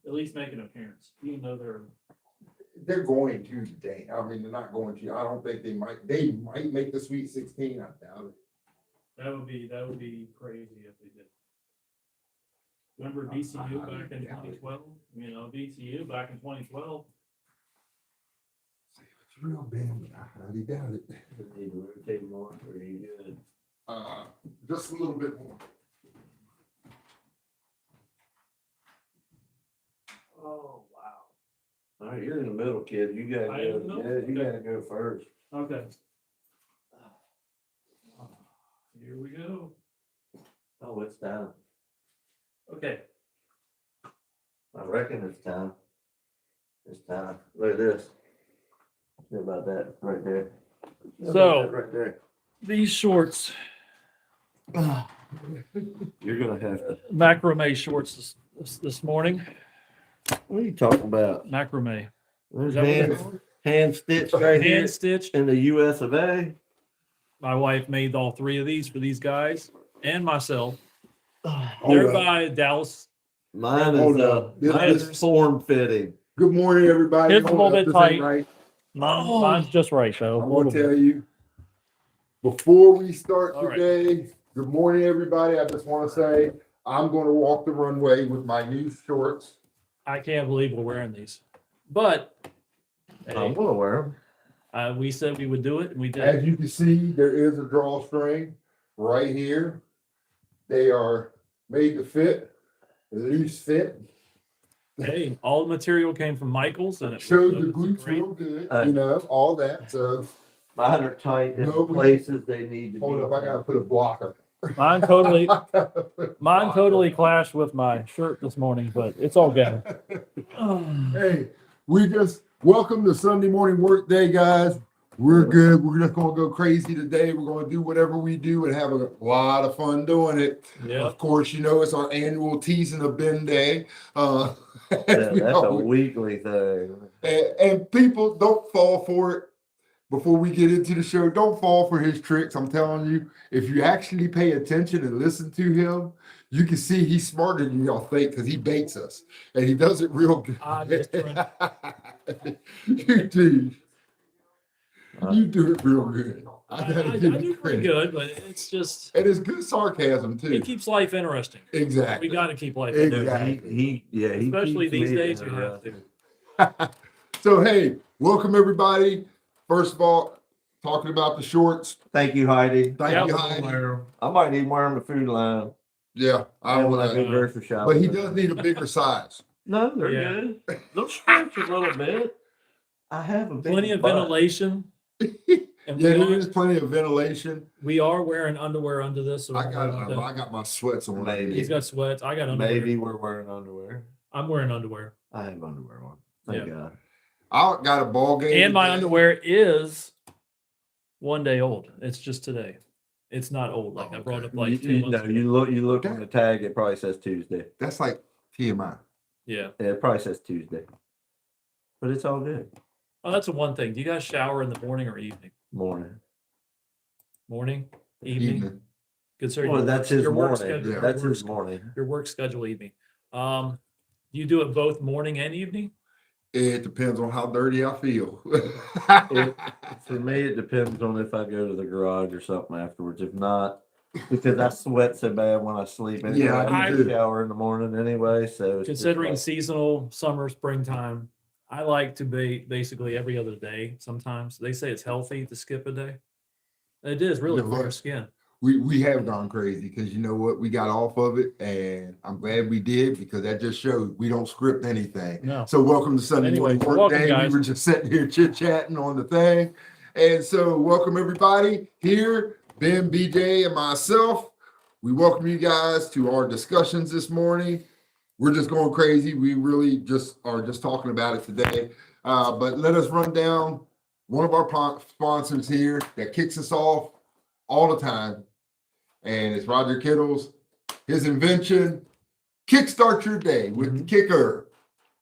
at least make an appearance, even though They're going to today. I mean, they're not going to. I don't think they might. They might make the Sweet 16. I doubt it. that would be crazy if they did. Remember VCU back in 2012? You know, VCU back in 2012. It's real big. I highly doubt it. Need to rotate more, or are you good? Just a little bit more. Oh, wow. All right, you're in the middle, kid. You gotta I am in the go. middle? Yeah, you Okay. gotta go first. Okay. Here we go. Oh, it's time. Okay. I reckon it's time. It's time. Look at this. What about that right there? What So- about that right there. These shorts, You're gonna have to. macrame shorts this morning. What are you talking about? Macrame. There's Is that what they're called? hand stitched right here Hand stitched. in the US of A. My wife made all three of these for these guys and myself. Hold They're up. by Dallas. Mine Hold is up. mine is form fitting. Good morning, everybody. It's a Hold little up, bit this ain't tight. right. Mine's just right, though. I a want little to tell bit. you, before we start All right. today, good morning, everybody. I just want to say I'm going to walk the runway with my new shorts. I can't believe we're wearing these. But I'm hey, gonna wear them. we said we would do it, and we did. As you can see, there is a drawstring right here. They are made to fit, loose fit. Hey, all the material came from Michael's, and it Shows the looks glutes great. real good, you know, all that. So Mine are tight in No, the places they need to hold be. up, I gotta put a blocker. Mine totally clashed with my shirt this morning, but it's all good. Hey, we just welcome to Sunday morning work day, guys. We're good. We're just gonna go crazy today. We're gonna do whatever we do and have a lot of fun doing it. Yeah. Of course, you know it's our annual teasing a bin day. Yeah, We that's a always- weekly thing. and people don't fall for it. Before we get into the show, don't fall for his tricks. I'm telling you, if you actually pay attention and listen to him, you can see he's smarter than y'all think because he baits us and he does it real good. I'm just You do. You do it real good. I gotta give you do pretty credit. good, but it's just And it's good sarcasm too. it keeps life interesting. We Exactly. got to keep life Exactly. interesting. He Especially keeps these me days, you have to. So hey, welcome everybody. First of all, talking about the shorts. Thank you, Heidi. Thank Yep. you, Heidi. I might even wear them to food line. Yeah, I when I will. go grocery shopping. But he does need a bigger size. No, they're Yeah. good. They'll stretch a little bit. I have a big Plenty of butt. ventilation. And Yeah, there is plenty of ventilation. we are wearing underwear under this. So I got my sweats on. Maybe. he's got sweats. I got underwear. Maybe we're wearing underwear. I'm wearing underwear. I have underwear on. Thank God. I got a ball game. And my today. underwear is 1 day old. It's just today. It's not old. Like I brought up like You, 2 you, months no, ago. you look on the tag. It probably says Tuesday. That's like TMI. Yeah. Yeah, it probably says Tuesday. But it's all good. Oh, that's the one thing. Do you guys shower in the morning or evening? Morning. Morning? Evening? Consider Well, that's his your work morning. schedule. Yeah. That's your his work- morning. Your work schedule evening. You do it both morning and evening? It depends on how dirty I feel. For me, it depends on if I go to the garage or something afterwards. If not, because I sweat so bad when I sleep. Anyway. Yeah, I I do. shower in the morning anyway. So it's just Considering like- seasonal, summer, springtime, I like to be basically every other day sometimes. They say it's healthy to skip a day. It is really Yeah, for your right. skin. we have gone crazy because you know what? We got off of it and I'm glad we did because that just shows we don't script anything. No. So welcome to Sunday Anyway, morning work welcome, day. guys. We were just sitting here chit-chatting on the thing. And so welcome everybody here, Ben, BJ, and myself. We welcome you guys to our discussions this morning. We're just going crazy. We really just are just talking about it today. But let us run down one of our sponsors here that kicks us off all the time. And it's Roger Kittle's, his invention, Kickstart Your Day with the Kicker.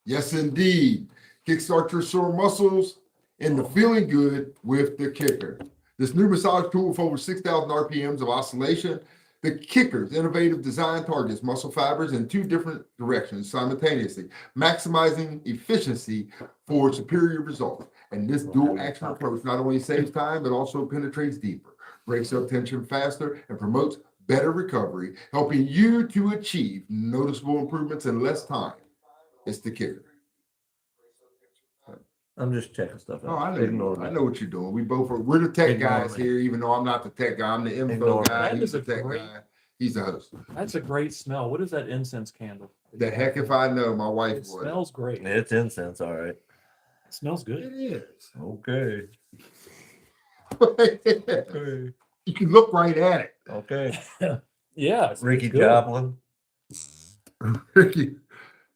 Yes, indeed. Kickstart your sore muscles into feeling good with the Kicker. This new massage tool with over 6,000 RPMs of oscillation The kickers, innovative design targets muscle fibers in two different directions simultaneously, maximizing efficiency for superior results. And this dual action approach not only saves time, but also penetrates deeper, breaks up tension faster, and promotes better recovery, helping you to achieve noticeable improvements in less time. It's the kicker. I'm just checking stuff out. Oh, I know. Ignore I me. know what you're doing. We're the tech Ignore guys me. here, even though I'm not the tech guy. I'm the info Ignore me. guy. That He's is the a tech great- guy. He's the host. That's a great smell. What is that incense candle? The heck if I know. My wife It would. smells great. It's incense, all right. It smells It good. is. Okay. You can look right at it. Okay. Yeah. It's Ricky good. Joplin. Ricky.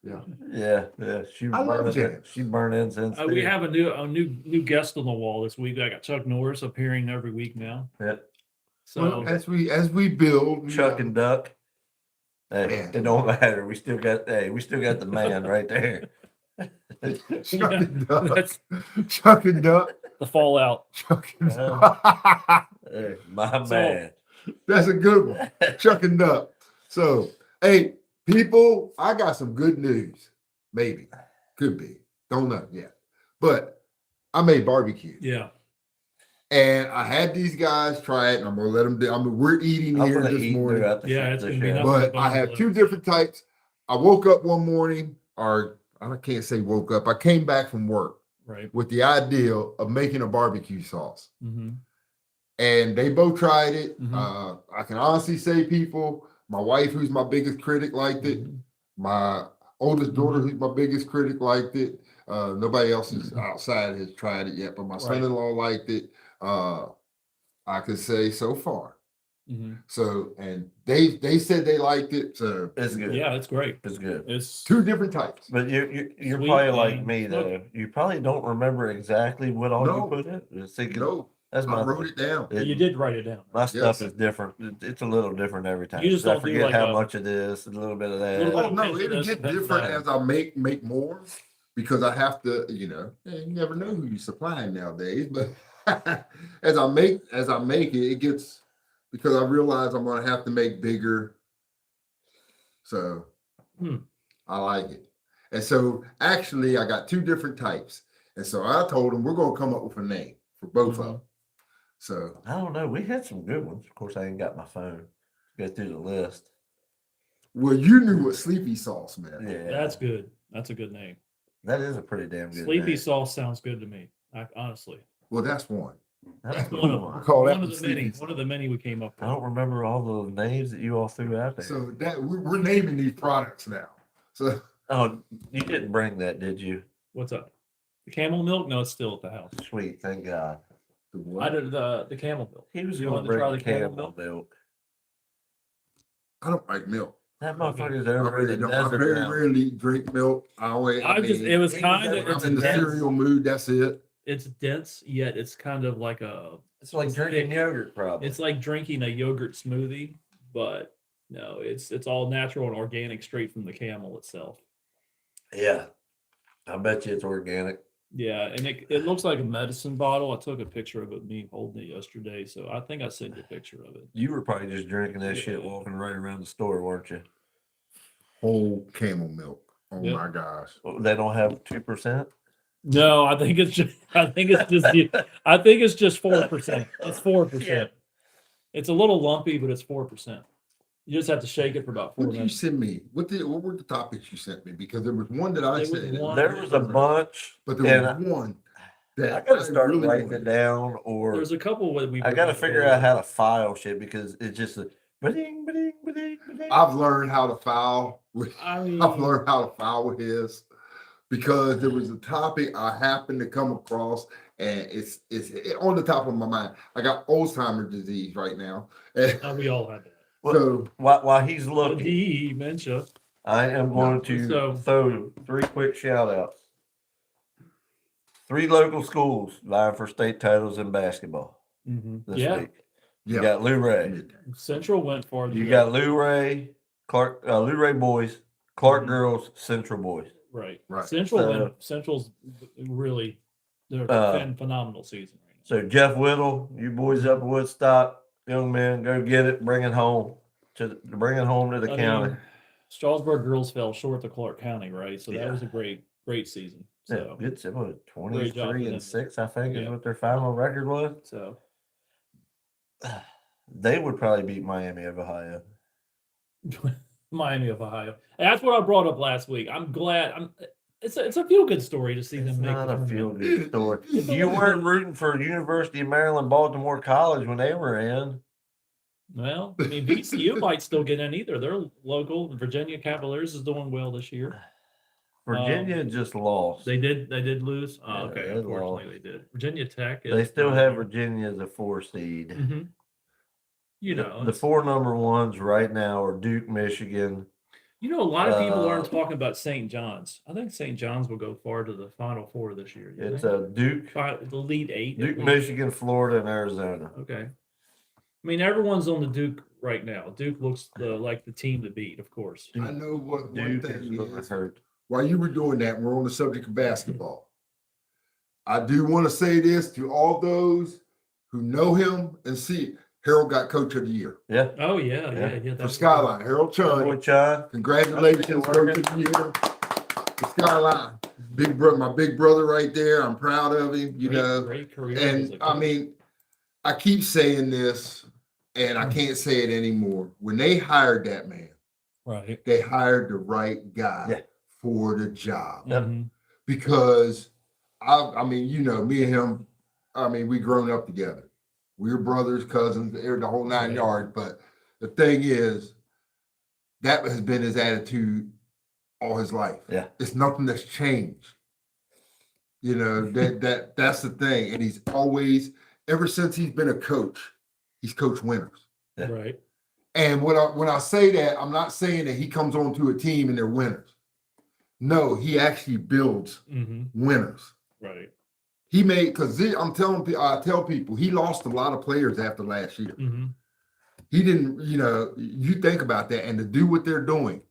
Yeah. She I love burned Janet. She burned incense. We too. have a new guest on the wall this week. I got Chuck Norris appearing every week now. Yeah. So Well, as we build, Chuck and Duck. Hey, Man. it don't matter. We still got the man right there. Chuck and Duck. that's Chuck and Duck. the fallout. Chuck and Duck. Hey, my So- man. That's a good one. Chuck and Duck. So, hey, people, I got some good news. Maybe. Could be. Don't know yet. But I made barbecue. Yeah. And I had these guys try it, and I'm gonna let them do. We're eating I'm here gonna this eat morning, throughout the Yeah, it's the gonna be show. nothing. but I have two different types. I woke up one morning, or I can't say woke up. I came back from work Right. with the idea of making a barbecue sauce, Mm-hmm. and they both tried it. Mhm. I can honestly say, people, my wife, who's my biggest critic, liked it. My oldest daughter, who's my biggest critic, liked it. Nobody else is outside has tried it yet, but my Right. son-in-law liked it. I could say so far. Mm-hmm. So, and they said they liked it. So, It's good. Yeah, it's great. It's good. It's two different types. But you're Sweet probably like and me though. smoky. You probably don't remember exactly what all No. you put in. Just thinking, No, that's I my wrote it down. you did write it down. My stuff Yes. is different. It's a little different every time. You just 'cause I don't do forget like how a- much of this, a little bit of that. Little bit Oh of- no, pinch of it'll this, get pinch of different that. as I make more because I have to, you never know who you're supplying nowadays. But as I make it, it gets because I realize I'm gonna have to make bigger. So I like it. And so actually I got two different types. And so I told them we're gonna come up with a name for both of them. So I don't know. We had some good ones. Of course, I ain't got my phone to go through the list. well, you knew what sleepy sauce meant. Yeah, That's good. That's a good name. that is a pretty damn good Sleepy name. sauce sounds good to me. Honestly, Well, that's one. That's one of one. We'll call that one of one the many. sleepy One of the many we came up I with. don't remember all the names that you all threw out there. So that we're naming these products now. So Oh, you didn't bring that, did you? What's up? The camel milk? No, it's still at the house. Sweet, thank God. the I what? did the camel milk. He was You going want to to try bring the the camel camel milk. I don't like milk. That Okay. motherfucker's I over really in the don't. I desert very now. rarely drink milk. I always. I just mean, it was he was kind of over it's I'm in the dense. cereal mood. That's it. It's dense, yet it's kind of like a. It's like drinking yogurt, probably. It's like drinking a yogurt smoothie, but no, it's all natural and organic, straight from the camel itself. Yeah, I bet you it's organic. Yeah, and it looks like a medicine bottle. I took a picture of it, me holding it yesterday, so I think I sent you a picture of it. You were probably just drinking that shit walking right around the store, weren't you? Whole camel milk. Oh Yep. my gosh. They don't have 2%. No, I think it's just 4%. It's 4%. It's a little lumpy, but it's 4%. You just have to shake it for about 4 What did you minutes. send me? What were the topics you sent me? Because there was one that I There was said, one- There was a bunch, but there and was one that I gotta start really writing wanted. it down, or There's a couple that we. I gotta figure out how to file shit because it's just a ba-ding, ba-ding, ba-ding, ba-ding. I've learned how to file with I mean, I've learned how to file with his because there was a topic I happened to come across and it's on the top of my mind. I got Alzheimer's disease right now. And we all had that. so While he's looking, Dementia. I am going to So- throw 3 quick shout outs. 3 local schools vying for state titles in basketball this Yeah, week. You yeah. got Lou Ray. Central went for You got Lou Ray, Clark, Lou Ray boys, Clark girls, Central boys. right. Right. Central's really they're Uh, phenomenal season right So Jeff Whittle, you boys up at Woodstock, young man, go get it, bring it home. to bring it home to the I county. mean, Strasburg girls fell short to Clark County, right? So that Yeah. was a great season. Yeah, So good. What, Great job for 23 them. and 6, I think, is Yeah. what their final record was. so They would probably beat Miami of Ohio. Miami of Ohio. And that's what I brought up last week. I'm glad. It's a feel good story to see It's them make not the a tournament. feel-good story. It's a You little weren't bit. rooting for University of Maryland, Baltimore College when they were in. Well, I mean, VCU might still get in either. They're local. The Virginia Cavaliers is doing well this year. Virginia just lost. They did lose. Oh, Yeah, okay, they unfortunately lost. they did. Virginia Tech. They is still down have there. Virginia as a 4 seed. Mhm. You know, the it's- 4 number ones right now are Duke, Michigan. You know, a lot of people aren't Uh, talking about St. John's. I think St. John's will go far to the Final Four this year. You It's think? Duke, The lead 8. at Duke, least? Michigan, Florida, and Arizona. Okay. I mean, everyone's on the Duke right now. Duke looks like the team to beat, of course. I know what one Duke thing is is. hurt. While you were doing that, we're on the subject of basketball. I do want to say this to all those who know him and see Harold got Coach of the Year Yeah. Oh yeah, Yeah. yeah. for Skyline. Harold Chun, Boy, Chun. congratulations, Coach of the Year for Skyline. Big brother, my big brother right there. I'm proud of him. You know, great career. as and a I coach. mean, I keep saying this, and I can't say it anymore. When they hired that man, right. they hired the right guy Yeah. for the job. Yep. Mhm. Because I mean, you know, me and him, I mean, we grown up together. We were brothers, cousins, the whole 9 Right. yards. But the thing is, that has been his attitude all his life. Yeah. It's nothing that's changed. You know, that's the thing. And he's always, ever since he's been a coach, he's coached winners. Yeah. Right. And when I say that, I'm not saying that he comes onto a team and they're winners. No, he actually builds hmm winners. Right. He made, because I tell people he lost a lot of players after last year. hmm He didn't, you know, you think about that, and to do what they're doing,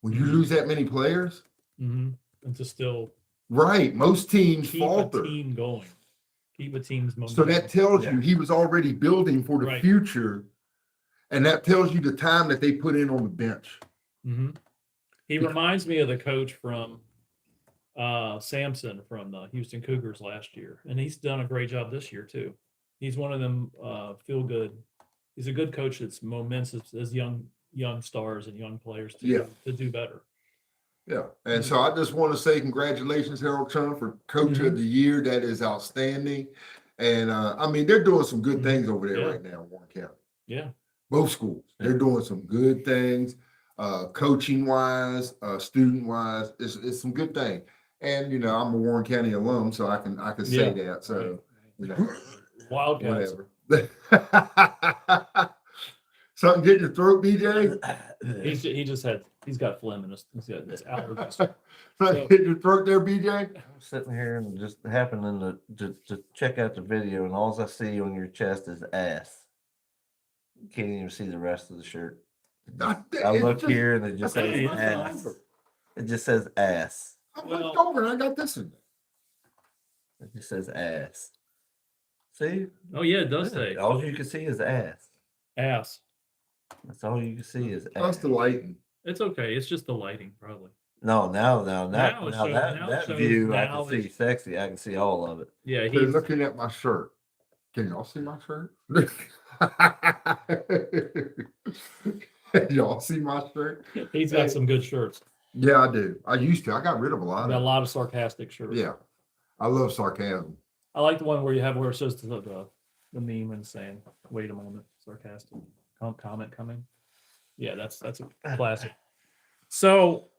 when you Mhm. lose that many players, hmm And to still right? Most teams keep falter. a team going, keep a team's So momentum. that tells Yeah. you he was already building for the Right. future, and that tells you the time that they put in on the bench. hmm He reminds me of the coach from Samson from the Houston Cougars last year, and he's done a great job this year too. He's one of them feel good. He's a good coach that's moments as young stars and young players to do better. Yeah, and so I just want to say congratulations, Harold Chun, for Coach of the Year. That is outstanding, and I mean they're doing some good Mhm. things over there Yeah. right now in Warren County. Yeah. Both schools, they're doing some good things, coaching wise, student wise. It's some good thing. And you know, I'm a Warren County alum, so I can say that. So you know, Wildcats. whatever. Something get in your throat, BJ? He's got phlegm in his allergies. Something get in your throat there, BJ? I'm sitting here and just happening to check out the video, and all I see on your chest is ass. You can't even see the rest of the shirt. I look here and it just says Okay, it's ass. over. It just says ass. I looked over and I got this in there. It just says ass. See? Oh yeah, it does say All you can see is ass. ass. That's all you can see is That's ass. the lighting. It's okay. It's just the lighting, probably. No, now Now it shows- that now it that shows- view I now can see it's- sexy. I can see all of it. Yeah, They're he's looking at my shirt. Can y'all see my shirt? Y'all see my shirt? he's got some good shirts. Yeah, I do. I used to. I got rid of a lot Got of a them. lot of sarcastic shirts. Yeah. I love sarcasm. I like the one where it says the meme and saying, "Wait a moment, sarcastic comment coming." Yeah, that's a classic. So,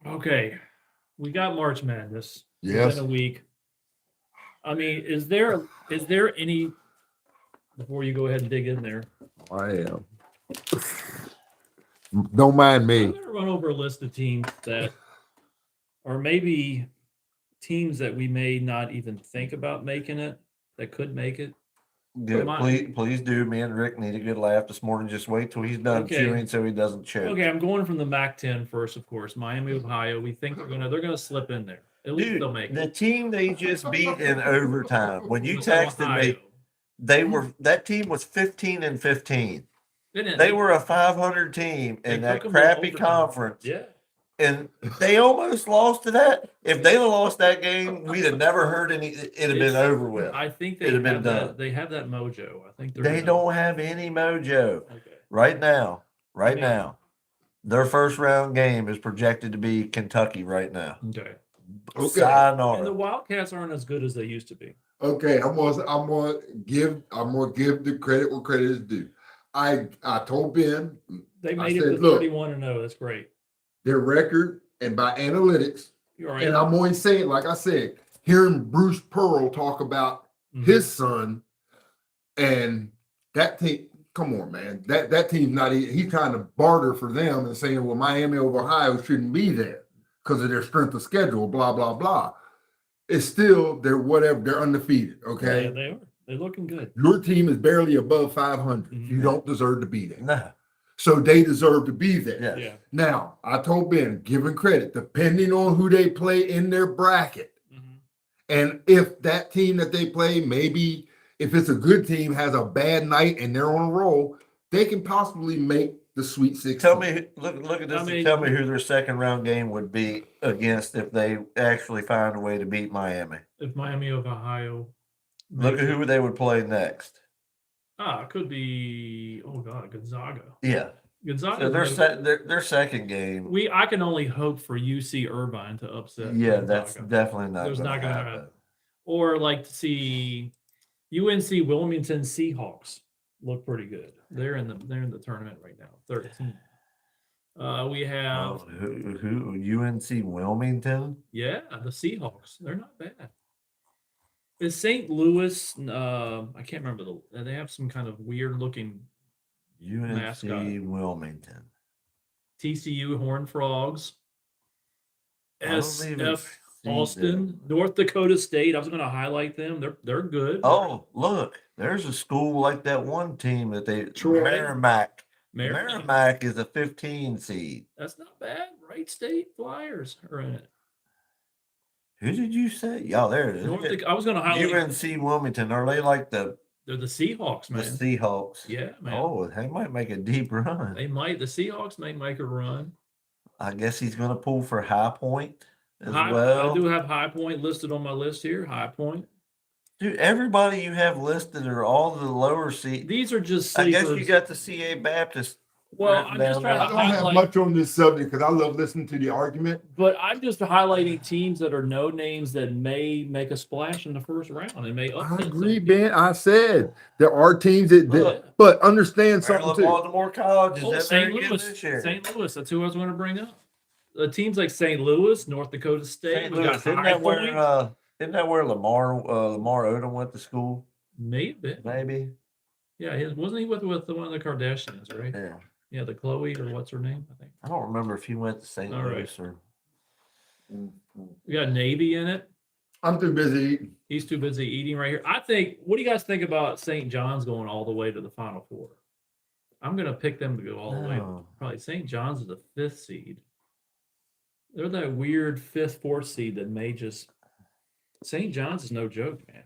okay, we got March Madness. Yes. Within a week. I mean, is there any, before you go ahead and dig in there, I am. Don't mind I'm me. gonna run over a list of teams that, or maybe teams that we may not even think about making it, that could make it. Good. Mine- Please do. Me and Rick need a good laugh this morning. Just wait till he's done Okay. chewing so he doesn't choke. Okay, I'm going from the MAC-10 first, of course. Miami, Ohio. We think they're gonna slip in there. At least Dude, they'll make the it. team they just beat in overtime. When you With texted Ohio. me, that team was 15-15. They were a 500 team in that took 'em to crappy overtime. conference. Yeah. And they almost lost to that. If they'd have lost that game, we'd have never heard any. It'd have been It's- over with. I think they It'd have been have that. done. They have that mojo. I think They don't have any mojo Okay. right now. Right mean- now, their first round game is projected to be Kentucky right now. Okay. Okay. Sayonara. And the Wildcats aren't as good as they used to be. Okay, I'm gonna give the credit where credit is due. I told Ben They I made it said, to look. 31-0. That's great. their record and by analytics, You're right. and I'm always saying, like I said, hearing Bruce Pearl talk about Mhm. his son and that team. Come on, man. That team's not. He's trying to barter for them and saying, well, Miami of Ohio shouldn't be there because of their strength of schedule. Blah blah blah. It's still they're whatever. They're undefeated. Okay. Yeah, they are. They're looking good. Your team is barely above 500. Mhm. You don't deserve to be there. No. So they deserve to be there. Yeah. Yeah. Now, I told Ben, giving credit, depending on who they play in their bracket, Mhm. and if that team that they play, maybe if it's a good team, has a bad night and they're on a roll, they can possibly make the Sweet 16. Tell me, look at this. I And mean- tell me who their second round game would be against if they actually find a way to beat Miami. If Miami of Ohio. Look makes at it- who they would play next. it could be. Oh God, Gonzaga. Yeah. Gonzaga. So their second game. I can only hope for UC Irvine to upset. Yeah, that's Gonzaga. definitely not There's going not to gonna happen. happen. Or like to see UNC Wilmington Seahawks look pretty good. They're in the tournament right now. 13. We have Who UNC Wilmington? the Seahawks. They're not bad. Is St. Louis? I can't remember they have some kind of weird looking UNC Mascot. Wilmington. TCU Horned Frogs. I don't even SF see Austin, them. North Dakota State. I was going to highlight them. They're good. Oh, look, there's a school like that one team that they Troy. Merrimack. Merrimack. Merrimack is a 15 seed. That's not bad. Wright State Flyers are in it. Who did you say? Yeah, there it is. I was going to highlight. UNC Wilmington. Are they like They're the Seahawks, the man. Seahawks? Yeah, man. Oh, they might make a deep run. They might. The Seahawks may make a run. I guess he's going to pull for High Point as I well. do have High Point listed on my list here. High Point. Dude, everybody you have listed are all the lower seed. These are just I sleepers. guess you got the CA Baptist. Well, written I'm just down trying I to don't have highlight. much on this subject because I love listening to the argument. But I'm just highlighting teams that are no names that may make a splash in the first round and may I upset. agree, some Ben. I said there are teams that, But- but understand something Maryland too. Baltimore College is people. that St. very good Louis. this year. St. Louis. That's who I was going to bring up. Teams like St. Louis, North Dakota State. St. We Louis, got High Point. isn't that where Lamar Odom went to school? Maybe. Maybe. Yeah, wasn't he with one of the Kardashians, right? Yeah. Yeah, the Chloe or what's her name? I think I don't remember if he went to St. All right. Louis or. we got Navy in it. I'm too busy eating. He's too busy eating right here. I think. What do you guys think about St. John's going all the way to the Final Four? I'm gonna pick them to go all the way. No. Probably St. John's is the 5th seed. They're that weird 5th, 4th seed that may just. St. John's is no joke, man.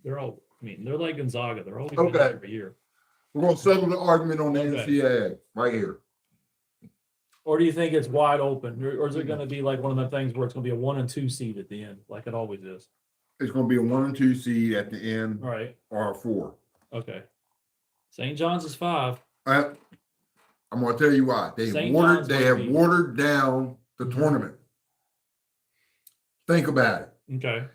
They're like Gonzaga. They're always Okay. every year. We're gonna settle the argument on the Okay. NCAA right here. Or do you think it's wide open, or is it going to be like one of the things where it's going to be a 1 and 2 seed at the end, like it always is? It's gonna be a 1 and 2 seed at the end All right. or a 4. Okay. St. John's is 5. I'm gonna tell you why. They St. John's they must have be- watered down the Mhm. tournament. Think about it. Okay.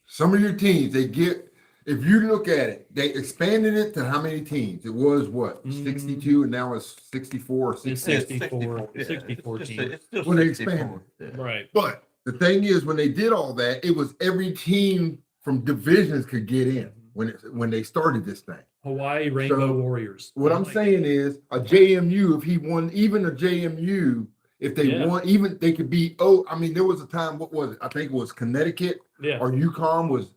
Some of your teams, if you look at it, they expanded it to how many teams? It was what, Mm. 62, and now it's 64, It's 66. 64 Yeah, 64 it's teams. it's still When they 64. expanded. Yeah. Right. But the thing is, when they did all that, it was every team from divisions could get in when they started this thing. Hawaii Rainbow So, Warriors. What I'm Like- saying is a JMU, if he won, even a JMU, if they Yeah. won, even they could be, I mean, there was a time, what was it? I think it was Connecticut Yeah. or UConn was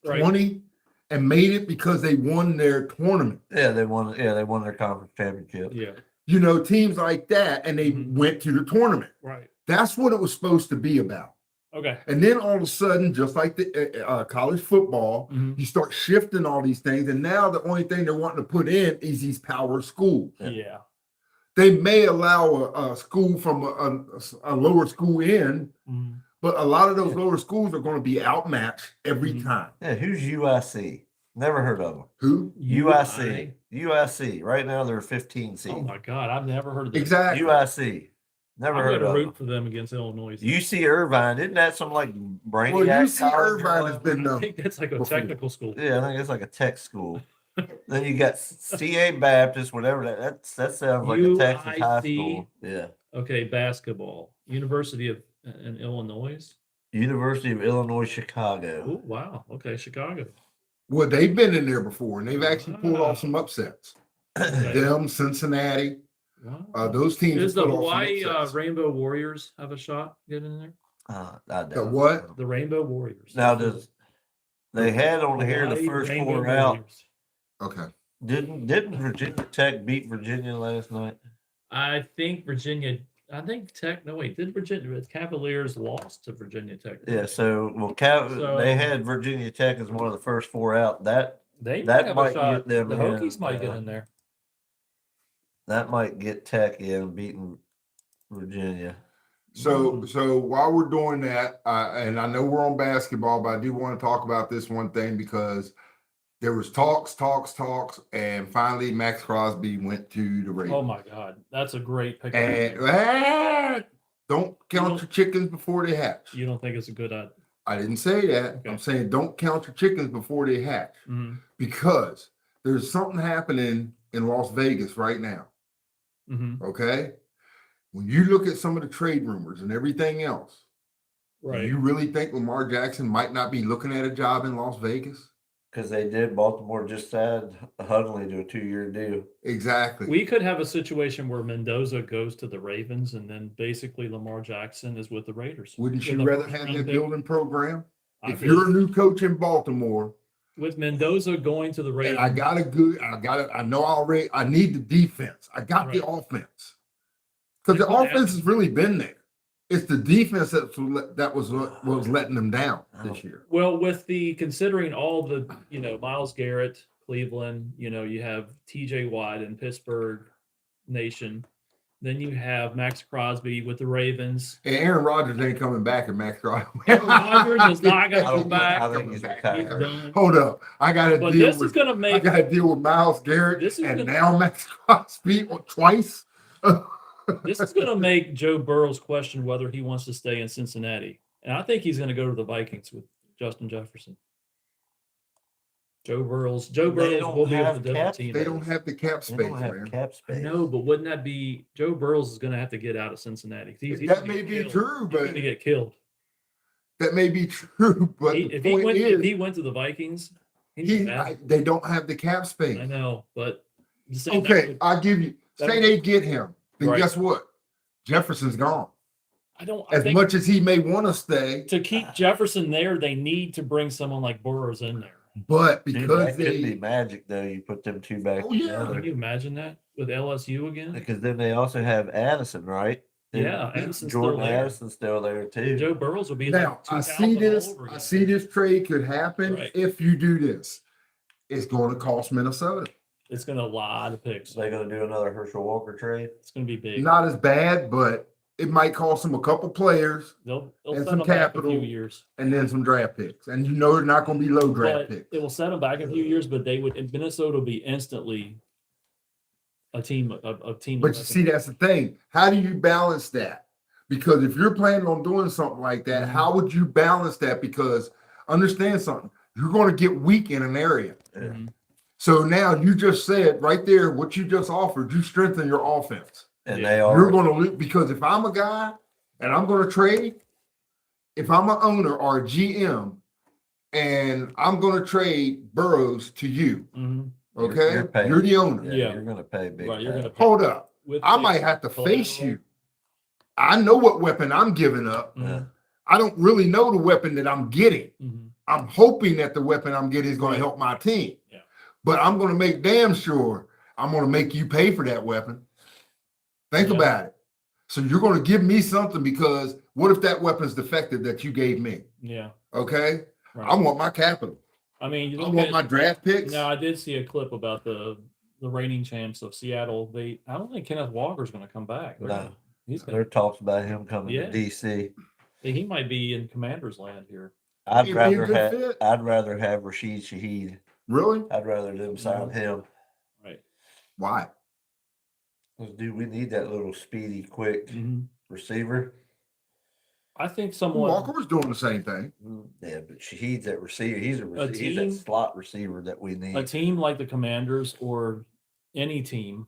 0-20 and made it because they won their tournament. Yeah, they won their conference championship. Yeah. You know, teams like that, and they Mhm. went to the tournament. Right. That's what it was supposed to be about. Okay. And then all of a sudden, just like the college football, Mhm. you start shifting all these things. And now the only thing they're wanting to put in is these power schools. Yeah. They may allow a school from a lower school in, Mhm. but a lot of those lower schools are going to be outmatched every Mhm. time. Yeah, who's UIC? Never heard of them. Who? UIC. UIC. Right now they're 15 seed. Oh my God, I've never heard of that. Exactly. UIC. Never I'm heard going to of root them. for them against Illinois. UC Irvine. Isn't that some like brainiac? Well, UC college or Irvine has whatever? been I think that's like a before. technical school. Yeah, I think it's like a tech school. Then you got CA Baptist, whatever that sounds like a Texas high UIC. school. Yeah. Okay, basketball. University of in Illinois. University of Illinois Chicago. Oh wow. Okay, Chicago. Well, they've been in there before, and they've actually pulled off some upsets. Okay. Them, Cincinnati, Wow. those teams. Does have the put off some Hawaii upsets. Rainbow Warriors have a shot getting in there? I doubt The it. what? The Rainbow Warriors. Now does they had on here the Hawaii first Rainbow four out? Warriors. Okay. Didn't Virginia Tech beat Virginia last night? I think Virginia. I think Tech. No wait, did Virginia Cavaliers lost to Virginia Tech? Yeah. So So- they had Virginia Tech as one of the first four out. That They That might have might a shot. get them The in, Hokies might get in there. might get Tech in beating Virginia. So while we're doing that, and I know we're on basketball, but I do want to talk about this one thing because there was talks, and finally Max Crosby went to the Ravens. Oh my God, that's a great pick. And don't count your chickens before they hatch. You don't think it's a good idea? I didn't say that. Okay. I'm saying don't count your chickens before they hatch Mm-hmm. because there's something happening in Las Vegas right now. Mm-hmm. Okay. When you look at some of the trade rumors and everything else, Right. you really think Lamar Jackson might not be looking at a job in Las Vegas? Because they did. Baltimore just signed Huntley to a 2-year deal. Exactly. We could have a situation where Mendoza goes to the Ravens and then basically Lamar Jackson is with the Raiders. Wouldn't With you the rather first have round that pick. building program? I If really- you're a new coach in Baltimore, with Mendoza going to the Ravens, and I need the defense. I got the offense. Because the You could offense has really been there. It's the defense that was letting them down this year. well, with the considering all the Myles Garrett, Cleveland, you have T.J. Watt in Pittsburgh Nation, then you have Max Crosby with the Ravens. And Aaron Rodgers ain't coming back in Max Crosby. Aaron Rodgers is not gonna I come don't- back. I think he's He's retired. done. Hold up. I got to But deal this is with gonna make Myles Garrett This is and gonna- now Max Crosby twice. this is going to make Joe Burrows question whether he wants to stay in Cincinnati, and I think he's going to go to the Vikings with Justin Jefferson. Joe Burrows don't will be with have a different cap team. They don't have the cap They space, don't have man. cap I space. know, but wouldn't that be Joe Burrows is going to have to get out of Cincinnati? He's That gonna may get be killed. true, He's but going to get killed. that may be true. But the If point he is, went to the Vikings, he's bad. they don't have the cap space. I know, but I'm just saying that Okay, would- I'll give you. that Say would- they get him, then Right. guess what? Jefferson's gone. I As think much as he may want to stay, to keep Jefferson there, they need to bring someone like Burrows in there. but Dude, because that could be they magic though. You put them two back Oh, yeah. Can together. you imagine that with LSU again? Because then they also have Addison, right? And Yeah, Addison's Jordan still there. Addison's still there too. Joe Burrows will be now like I 2000 see all this. over I again. see this trade could happen Right. if you do this. It's going to cost Minnesota. It's going to a lot of picks. So they're going to do another Herschel Walker trade. It's going to be big. Not as bad, but it might cost them a couple players They'll and set some them back a capital. few years. and then some draft picks, and you know they're not going to be low draft But picks. it will set them back a few years, but they would. Minnesota will be instantly a team. A team. But you see, that's the thing. How do you balance that? Because if you're planning on doing something like that, Mhm. how would you balance that? Because understand something, you're going to get weak in an area. Mhm. So now you just said right there, what you just offered, you strengthen your offense. And Yeah. they You're are going to lose because if I'm a guy and I'm going to trade, if I'm an owner or a GM, and I'm going to trade Burrows to you, Mhm. okay? You're paying. You're the owner. Yeah. You're going to pay big. Right, you're time. gonna pay. Hold up. With I picks, might have to face collateral. you. I know what weapon I'm giving up. Mhm. I don't really know the weapon that I'm getting. Mhm. I'm hoping that the weapon I'm getting is going to help my team. Yeah. But I'm going to make damn sure I'm going to make you pay for that weapon. Think Yeah. about it. So you're going to give me something because what if that weapon's defective that you gave me? Yeah. Okay. Right. I want my capital. I mean, you I look want at, my draft picks. now I did see a clip about the reigning champs of Seattle. I don't think Kenneth Walker's going to come back. No. He's There are talks about him coming Yeah. to DC. he might be in Commander's land here. I'd He'd be a rather good have fit. I'd rather have Rashid Shaheed. Really? I'd rather them sign him. Right. Why? Because, dude, we need that little speedy, quick receiver. I think someone. Walker was doing the same thing. Yeah, but Shaheed's that receiver. He's he's team- that slot receiver that we need. A team like the Commanders or any team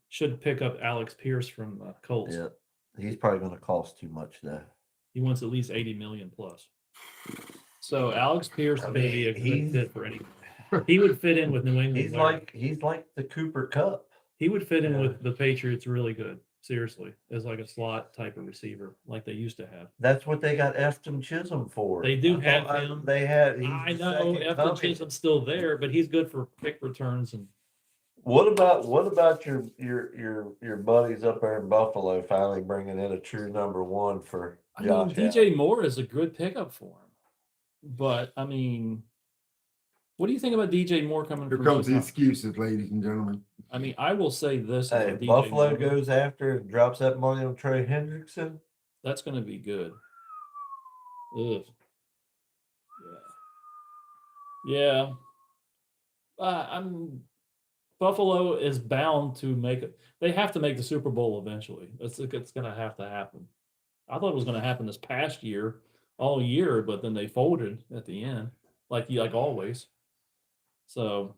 should pick up Alex Pierce from the Colts. Yeah, he's probably going to cost too much though. He wants at least 80 million plus. So Alex Pierce is going to be a good fit for any. He would fit in with New England. He's like the Cooper Cup. He would fit in with the Patriots really good. Seriously, as like a slot type of receiver, like they used to have. That's what they got Efton Chisholm for. They do have him. They had. I know Efton Chisholm's still there, but he's good for kick returns and. What about your buddies up there in Buffalo finally bringing in a true number one for I Josh mean, DJ Moore is a good pickup for him, but I mean, what do you think about DJ Moore coming? Here from comes the Chicago? excuses, ladies and gentlemen. I mean, I will say this: Hey, about if DJ Buffalo Moore, goes after and drops that money on Trey Hendrickson, that's going to be good. Ugh. Yeah. I'm. Buffalo is bound to make it. They have to make the Super Bowl eventually. It's going to have to happen. I thought it was going to happen this past year, all year, but then they folded at the end, like always. So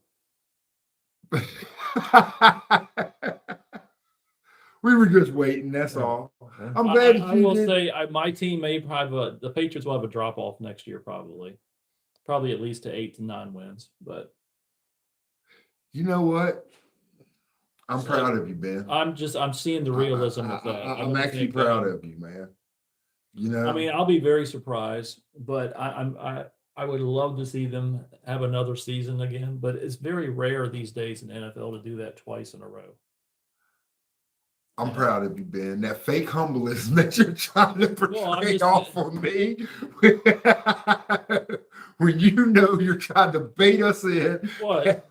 We were just waiting. That's all. I'm glad I will say my team may have the Patriots will have a drop off next year, probably at least to 8 to 9 wins. But you know what? I'm proud of you, Ben. I'm seeing the realism of that. I'm actually proud of you, man. You know, I mean, I'll be very surprised, but I would love to see them have another season again. But it's very rare these days in NFL to do that twice in a row. I'm proud of you, Ben. That fake humbleness that you're trying to portray off on me, when you know you're trying to bait us in. What?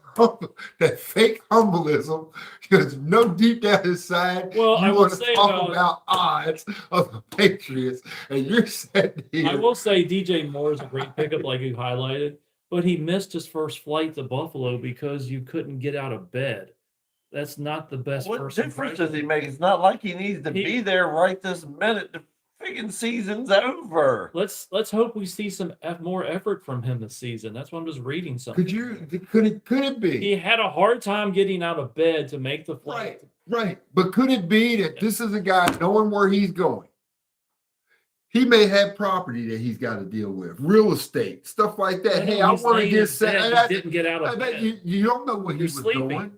That fake humbleism, because no deep down inside, well, you I will want to say talk about odds of the Patriots, and you're sitting here. I will say DJ Moore is a great pickup, like you highlighted, but he missed his first flight to Buffalo because you couldn't get out of bed. That's not the best. what difference does he make? It's not like he needs to be there right this minute. The freaking season's over. Let's hope we see some more effort from him this season. That's why I'm just reading something. Could it be? He had a hard time getting out of bed to make the flight. Right. But could it be that this is a guy knowing where he's going? He may have property that he's got to deal with, real estate, stuff like that. Hey, I want to get set. He didn't get out of bed. You don't know what he was sleeping. doing.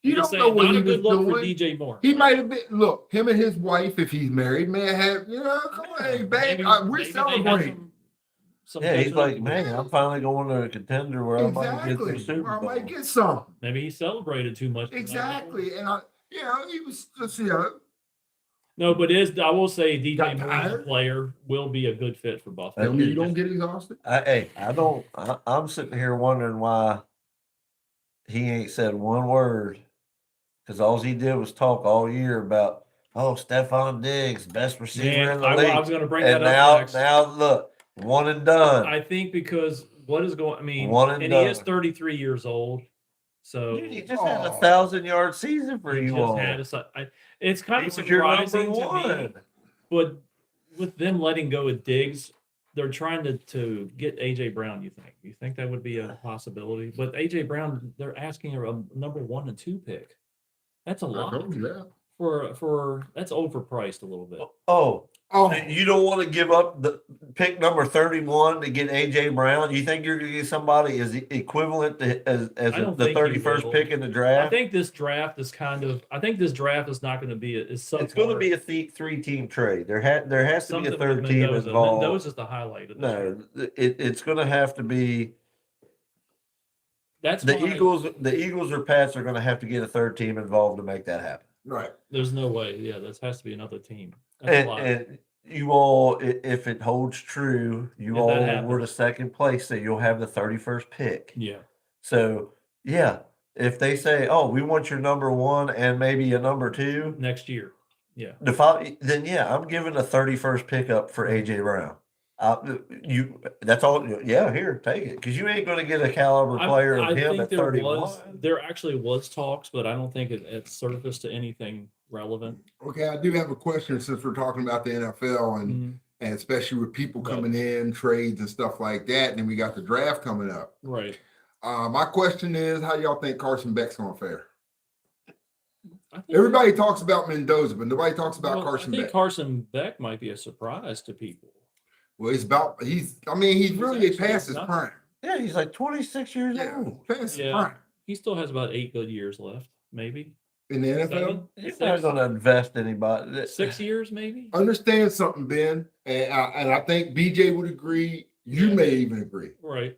You don't saying, know what not he a good was look for doing. DJ Moore. He might have been. Look, him and his wife, if he's married, may have. Come on, hey, babe, we're celebrating. Yeah, he's like, man, I'm finally going to a contender where I might get the Super Bowl. I might get something. Maybe he celebrated too much. Exactly, and he was just, No, but I will say DJ Moore as a player will be a good fit for Buffalo. You don't get exhausted. I'm sitting here wondering why he ain't said one word, because all he did was talk all year about, Stephon Diggs, best receiver in the league. I was going to bring and that up next. Now look, one and done. I think because what is going, I mean, One and he done. is 33 years old. So Dude, he just had a 1,000-yard season for you all. It's kind of He was your number surprising to me, one. but with them letting go of Diggs, they're trying to get AJ Brown. You think that would be a possibility? But AJ Brown, they're asking her a number 1 and 2 pick. That's a lot for that's overpriced a little bit. You don't want to give up the pick number 31 to get AJ Brown? You think you're going to get somebody as equivalent to as the 31st pick in the draft? I think this draft is not going to be it's going to be a 3-team trade. There has to be a third team involved. Mendoza's the highlight of this. It's going to have to be. That's the Eagles or Pats are going to have to get a third team involved to make that happen. Right. There's no way. Yeah, this has to be another team. That's a lot. And you all, if it holds true, you If all that award a happens. second place, so you'll have the 31st pick. Yeah. So yeah, if they say, "Oh, we want your number one and maybe a number two," Next year. Yeah. then yeah, I'm giving a 31st pickup for AJ Brown. That's all. Yeah, here, take it, because you ain't going to get a caliber player of him at 31. There actually was talks, but I don't think it surfaced to anything relevant. Okay, I do have a question since we're talking about the NFL and Mhm. and especially with people Right. coming in, trades and stuff like that. And then we got the draft coming up. Right. My question is, how y'all think Carson Beck's gonna fare? I think, Everybody talks about Mendoza, but nobody talks about well, Carson I think Beck. Carson Beck might be a surprise to people. Well, he's really actually past his not- prime. Yeah, he's like 26 years Yeah, old. past his Yeah. prime. He still has about 8 good years left, maybe. In the NFL. 7, He's 6, not going to invest anybody. 6 years, maybe. Understand something, Ben, and I think BJ would agree. You Yeah. may even agree. Right.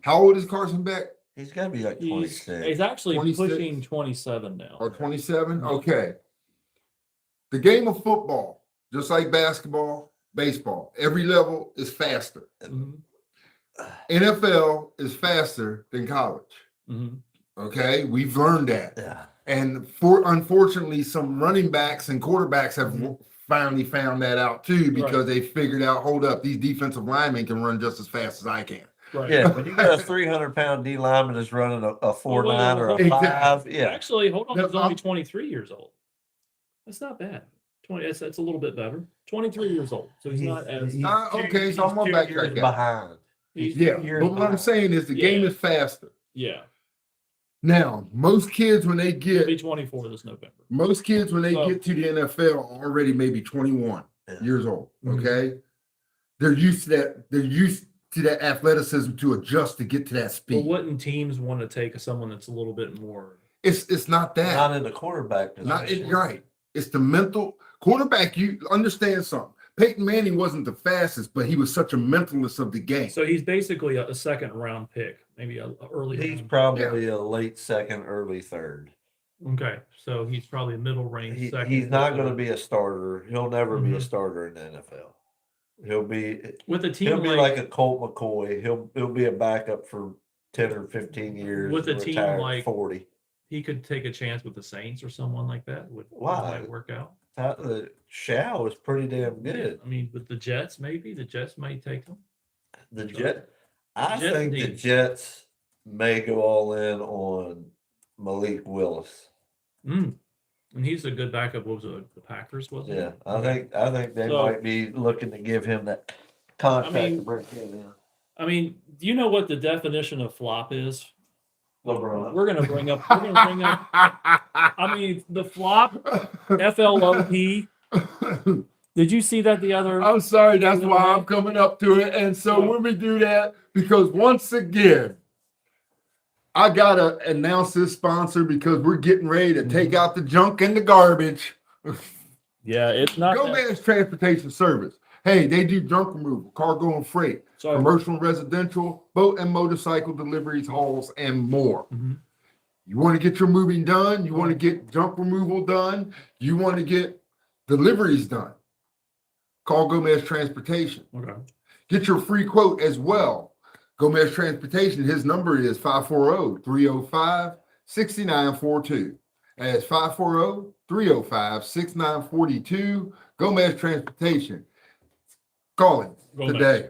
How old is Carson Beck? He's got to be like He's 26. actually 26? pushing 27 now. Or 27? Mhm. Okay. The game of football, just like basketball, baseball, every level is faster. Mhm. NFL is faster than college. Mhm. Okay, we've learned that. Yeah. And unfortunately, some running backs and quarterbacks have finally found that out too, because they figured out, hold up, these defensive linemen can run just as fast as I can. Right. Yeah, when you got a 300-pound D lineman that's running a 4.9 or a Exactly. 5, yeah. Actually, hold on. No, He's only 23 years old. That's not bad. 20. That's a little bit better. 23 years old. So he's not as. Okay, so I'm gonna He's 2 years backtrack that. behind. He's, Yeah, years but what I'm behind. saying is the game Yeah. is faster. Yeah. Now, most kids when they He'll get be 24 this November. So- get to the NFL are already maybe 21 Yeah. years old. Mhm. Okay. They're used to that. They're used to that athleticism to adjust to get to that But speed. wouldn't teams want to take someone that's a little bit more? It's not that. Not in the quarterback Not position. right. It's the mental quarterback. You understand something. Peyton Manning wasn't the fastest, but he was such a mentalist of the game. So he's basically a second round pick, maybe a early. He's round. probably a late second, early third. Okay, so he's probably a middle range second. He's not going to be a starter. He'll never be a Mhm. starter in the NFL. He'll be with a team he'll be like a Colt McCoy. He'll be a backup for 10 or 15 years. With a and team retire at like- 40. he could take a chance with the Saints or someone like that. Would Why? might work out? The Shao is pretty damn good. I mean, with the Jets, maybe the Jets might take him. The Jet, I Jets think the need- Jets may go all in on Malik Willis. And he's a good backup. What was it, the Packers? Was it? Yeah, I think they So- might be looking to give him that contract I mean- to bring him in. I mean, do you know what the definition of flop is? LeBron. We're gonna bring up. I mean, the flop, FLOP. Did you see that the other? I'm sorry, that's why I'm coming up to it. And so when we do that, because once again, I gotta announce this sponsor because we're getting ready to take out the junk and the garbage. Yeah, it's not. Gomez Transportation Service. Hey, they do junk removal, cargo and freight, So, commercial and residential, boat and motorcycle deliveries, hauls, and more. Mhm. You want to get your moving done, you want to get junk removal done, you want to get deliveries done. Call Gomez Transportation. Okay. Get your free quote as well. Gomez Transportation, his number is 540-305-6942. That's 540-305-6942. Gomez Transportation. Call it Gomez. today.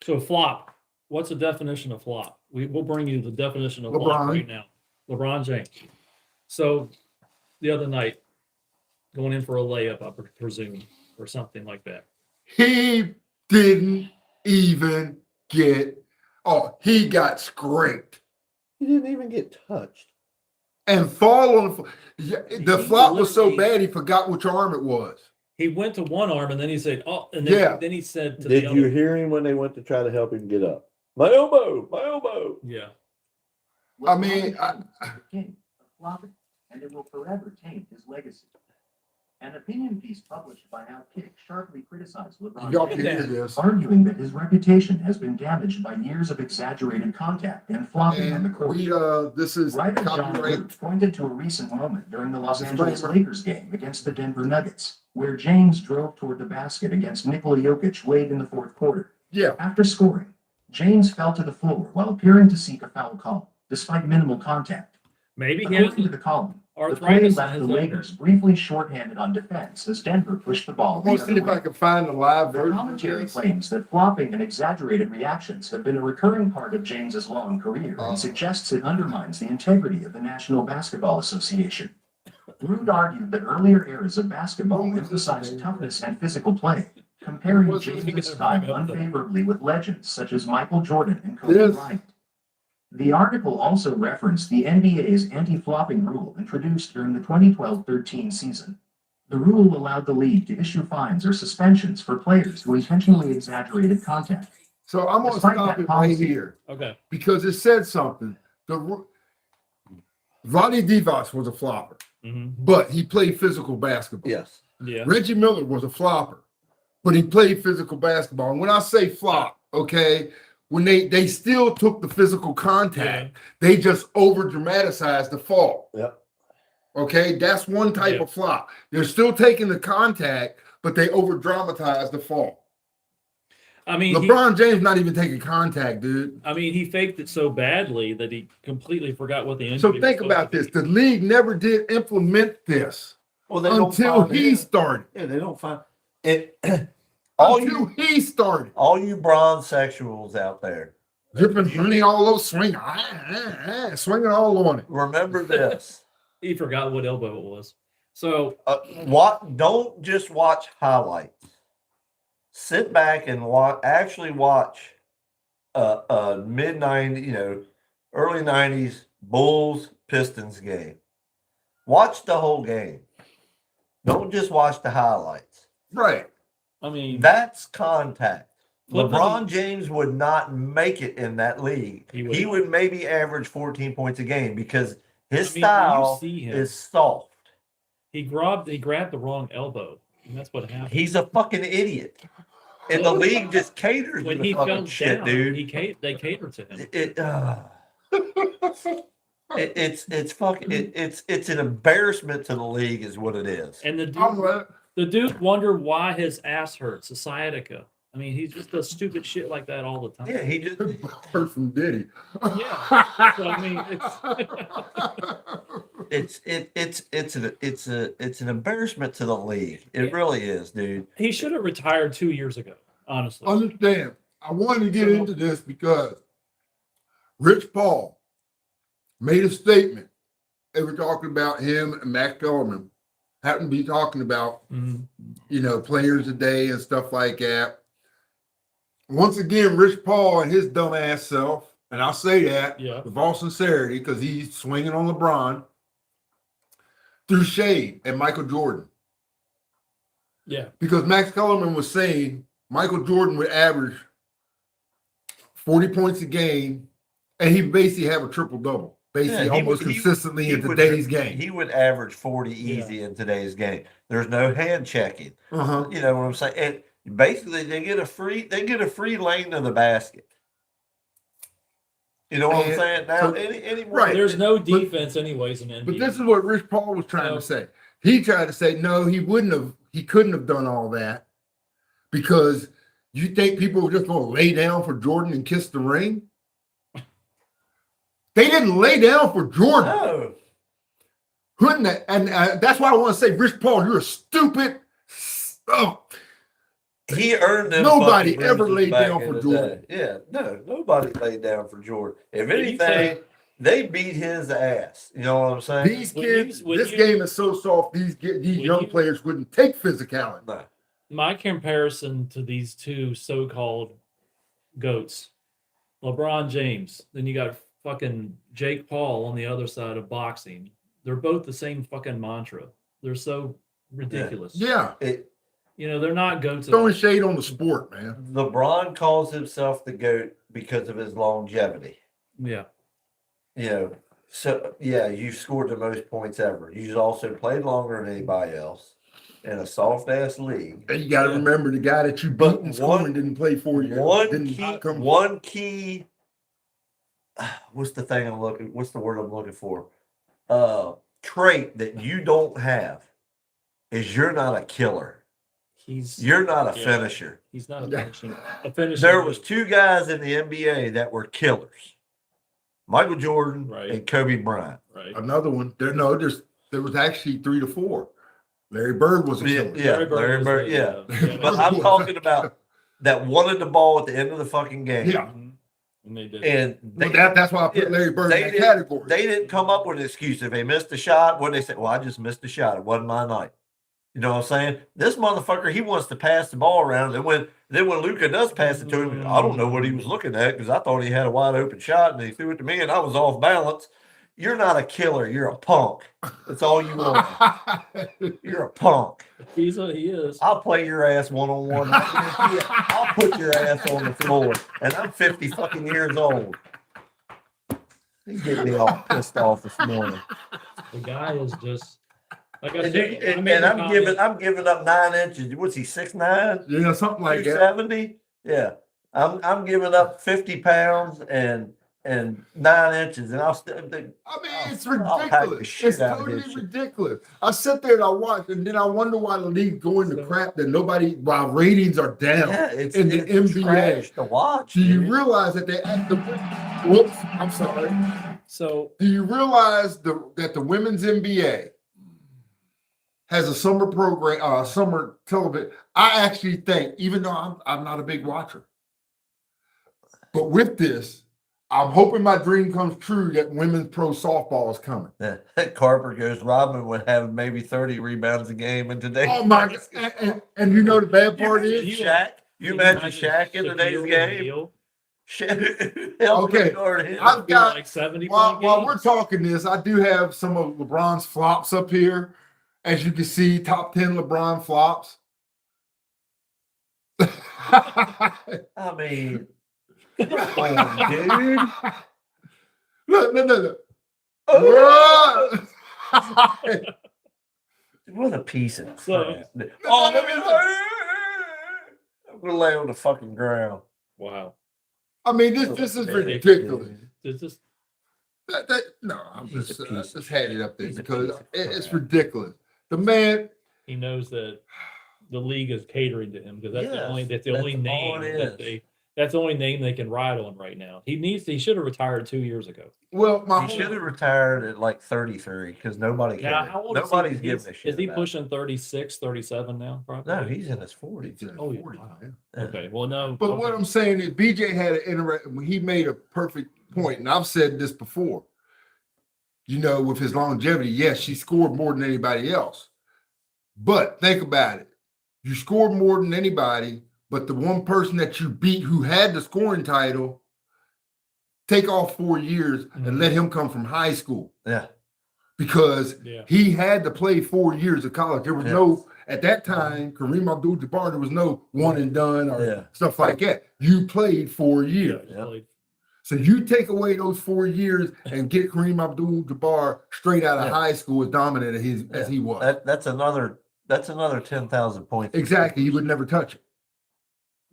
So flop. What's the definition of flop? We'll bring you the definition of flop LeBron. right now. LeBron James. So the other night, going in for a layup, I presume, or something like that. He didn't even he got scraped He didn't even get touched. and fall on the He flop was so literally- bad he forgot which arm it was. He went to one arm and then he said, "Oh," and then, Yeah. then he said to Did the you other. hear him when they went to try to help him get up? My elbow, my elbow. Yeah. I mean, king, flop it, and it will forever taint his legacy. An opinion piece published by Outkick sharply criticized Y'all can LeBron hear James, this. arguing that his reputation has been damaged by years of exaggerated contact and flopping on the And court. this is Writer John copyright. Root pointed to a recent moment during the Los Disclaimer. Angeles Lakers game against the Denver Nuggets, where James drove toward the basket against Nikola Jokic late in the fourth quarter. Yeah, After scoring, James fell to the floor while appearing to seek a foul call, despite minimal contact. Maybe he has According to the column, the play arthritis in left the his Lakers elbow. briefly shorthanded on defense as Denver pushed the ball I'm gonna the see other if I way. can find the live The version. of commentary this. claims that flopping and exaggerated reactions have been a recurring part of James's long career and suggests it undermines the integrity of the National Basketball Association. Root argued that earlier eras of basketball emphasized toughness and physical play, comparing What's this James's gonna style bring up the- unfavorably with legends such as Michael Jordan and Kobe Yes. Bryant. The article also referenced the NBA's anti-flopping rule introduced during the 2012-13 season. The rule allowed the league to issue fines or suspensions for players who intentionally exaggerated contact. So I'm gonna Despite stop that it right policy- here Okay. because it said something. Ronnie Divac was a flopper, Hmm. but he played physical basketball. Yes. Yeah. Reggie Miller was a flopper, but he played physical basketball. And when I say flop, okay, when they still took the physical contact, they just over dramatized the fall. Yep. Okay, that's one type Yeah. of flop. They're still taking the contact, but they over dramatize the fall. I mean, LeBron James not even taking contact, dude. he faked it so badly that he completely forgot what the injury. So was think supposed about to this: be. the league never did implement this Well, they don't until find he it. started. Yeah, they don't find it. all Until you, he started. all you bronze sexuals out there, Dripping honey all over, swinging, swinging all on it. remember this. He forgot what elbow it was. So What? Don't just watch highlights. Sit back and watch. Actually, watch mid '90s, early '90s Bulls Pistons game. Watch the whole game. Don't just watch the highlights. Right. I mean, That's contact. Flipping- LeBron James would not make it in that league. He would. He would maybe average 14 points a game because his I mean, when you style see him- is soft. he grabbed the wrong elbow, and that's what happened. He's a fucking idiot. And the league just caters to When the he fucking fell shit, down, dude. they catered to him. It's an embarrassment to the league, is what it is. And I'm glad. the dude wondered why his ass hurts, the sciatica. I mean, he just does stupid shit like that all the time. Yeah, he just Heard from Diddy. Yeah. So, I mean, it's an embarrassment to the league. It really is, dude. he should have retired 2 years ago, honestly. Understand. I wanted to get into this because Rich Paul made a statement. They were talking about him and Mac Kellerman. Happened to be talking about, Mhm. players a day and stuff like that. Once again, Rich Paul and his dumbass self, and I'll say that Yeah. with all sincerity because he's swinging on LeBron, threw shade at Michael Jordan. Yeah. Because Max Kellerman was saying Michael Jordan would average 40 points a game, and he basically have a triple-double, basically Yeah, he almost would- he- consistently he in would- today's game. He would average 40 easy in today's game. There's no hand checking. Uh-huh. You know what I'm saying? And basically, they get a free lane to the basket. You know what I'm And saying? Now, so- any right. There's no defense, anyways, in NBA. But this is what Rich Paul was trying No. to say. He tried to say, no, he couldn't have done all that because you think people were just going to lay down for Jordan and kiss the ring? They didn't lay down for Jordan. No. Couldn't that? And that's why I want to say, Rich Paul, you're a stupid. Oh, He earned them. Nobody fucking ever bruises laid back down in for the Jordan. day. Yeah, no, nobody laid down for Jordan. If When you anything, say- they beat his ass. You know what I'm saying? these When kids, you- when this you- game is so soft. These when young you- players wouldn't take physicality. No. My comparison to these two so-called goats, LeBron James, then you got fucking Jake Paul on the other side of boxing. They're both the same fucking mantra. They're so ridiculous. Yeah, They're not goats. at throwing all. shade on the sport, man. LeBron calls himself the GOAT because of his longevity. Yeah. So yeah, you scored the most points ever. You've also played longer than anybody else. in a soft ass league. And you got to Yeah. remember the guy that you But beat in scoring one- didn't play for you. One key. What's the thing I'm looking? What's the word I'm looking for? Trait that you don't have is you're not a killer. You're not a Yeah. finisher. He's not a finishing. A finishing. There was two guys in the NBA that were killers: Michael Jordan Right. and Kobe Bryant. Right. Another one. There was actually 3 to 4. Larry Bird was a killer. Yeah, Larry was Bird. the, Yeah, but I'm talking about that wanted the ball at the end of the fucking game. Yeah. And they did. And they, Well, that's why I put yeah, Larry Bird in they that didn't- category. they didn't come up with an excuse. If they missed a shot, what they say? Well, I just missed a shot. It wasn't my night. You know what I'm saying? This motherfucker, he wants to pass the ball around. And when Luka does pass it to him, I don't know what he was looking at because I thought he had a wide open shot and he threw it to me and I was off balance. You're not a killer. You're a punk. That's all you are. You're a punk. He is. I'll play your ass one-on-one. I'll put your ass on the floor. And I'm 50 fucking years old. You get me all pissed off this morning. The guy is just like I And, said. and, made and the I'm giving up 9 inches. What's he, 6'9"? Yeah, something like that. 270? Yeah. I'm giving up 50 pounds and 9 inches, and I'll still. I mean, it's I'll hack the ridiculous. shit It's out of totally his shit. ridiculous. I sit there and I watch, and then I wonder why the league going to crap that while ratings are down Yeah, it's in the it's NBA. trash to watch. Do you dude. realize that whoops, I'm sorry. So Do you realize that the women's NBA has a summer program, summer television? I actually think, even though I'm not a big watcher, but with this, I'm hoping my dream comes true that women's pro softball is coming. Yeah. Carper goes, Rodman would have maybe 30 rebounds a game in today's. Oh my God! And you know the bad part is, Shaq. You imagine Shaq in today's game? Okay, I've got like 70 while point we're games. talking this, I do have some of LeBron's flops up here. As you can see, top 10 LeBron flops. I mean, come on, dude. No. Oh, What? what a piece of So- crap. Oh, let me. I'm gonna lay on the fucking ground. Wow. I mean, this is ridiculous. It's just No, I'm He's just a piece of had it up there he's a because piece of it's crap. ridiculous. The man, he knows that the league is catering to him because that's the Yes, only that's name all it that is. that's the only name they can ride on right now. He should have retired 2 years ago. well, my He should have retired at like 33 because nobody Now, cares. how old is he? Nobody's giving a shit. Is he about pushing 36, 37 now? Probably. it. No, he's in his 40s. Oh, yeah. 40, Wow. man. Okay. Well, no. But what I'm saying is, BJ had he made a perfect point, and I've said this before. You know, with his longevity, yes, she scored more than anybody else. But think about it. You scored more than anybody, but the one person that you beat who had the scoring title, take off 4 years and let him come from high school Yeah. because Yeah. he had to play 4 years of college. There was Yeah. no, at that time, Kareem Abdul-Jabbar, there was no one and done or Yeah. stuff like that. You played 4 years. Yeah, like, So you take away those 4 years and get Kareem Abdul-Jabbar straight out of Yeah. high school as dominant as he was. That's another 10,000 points. Exactly. He would never touch it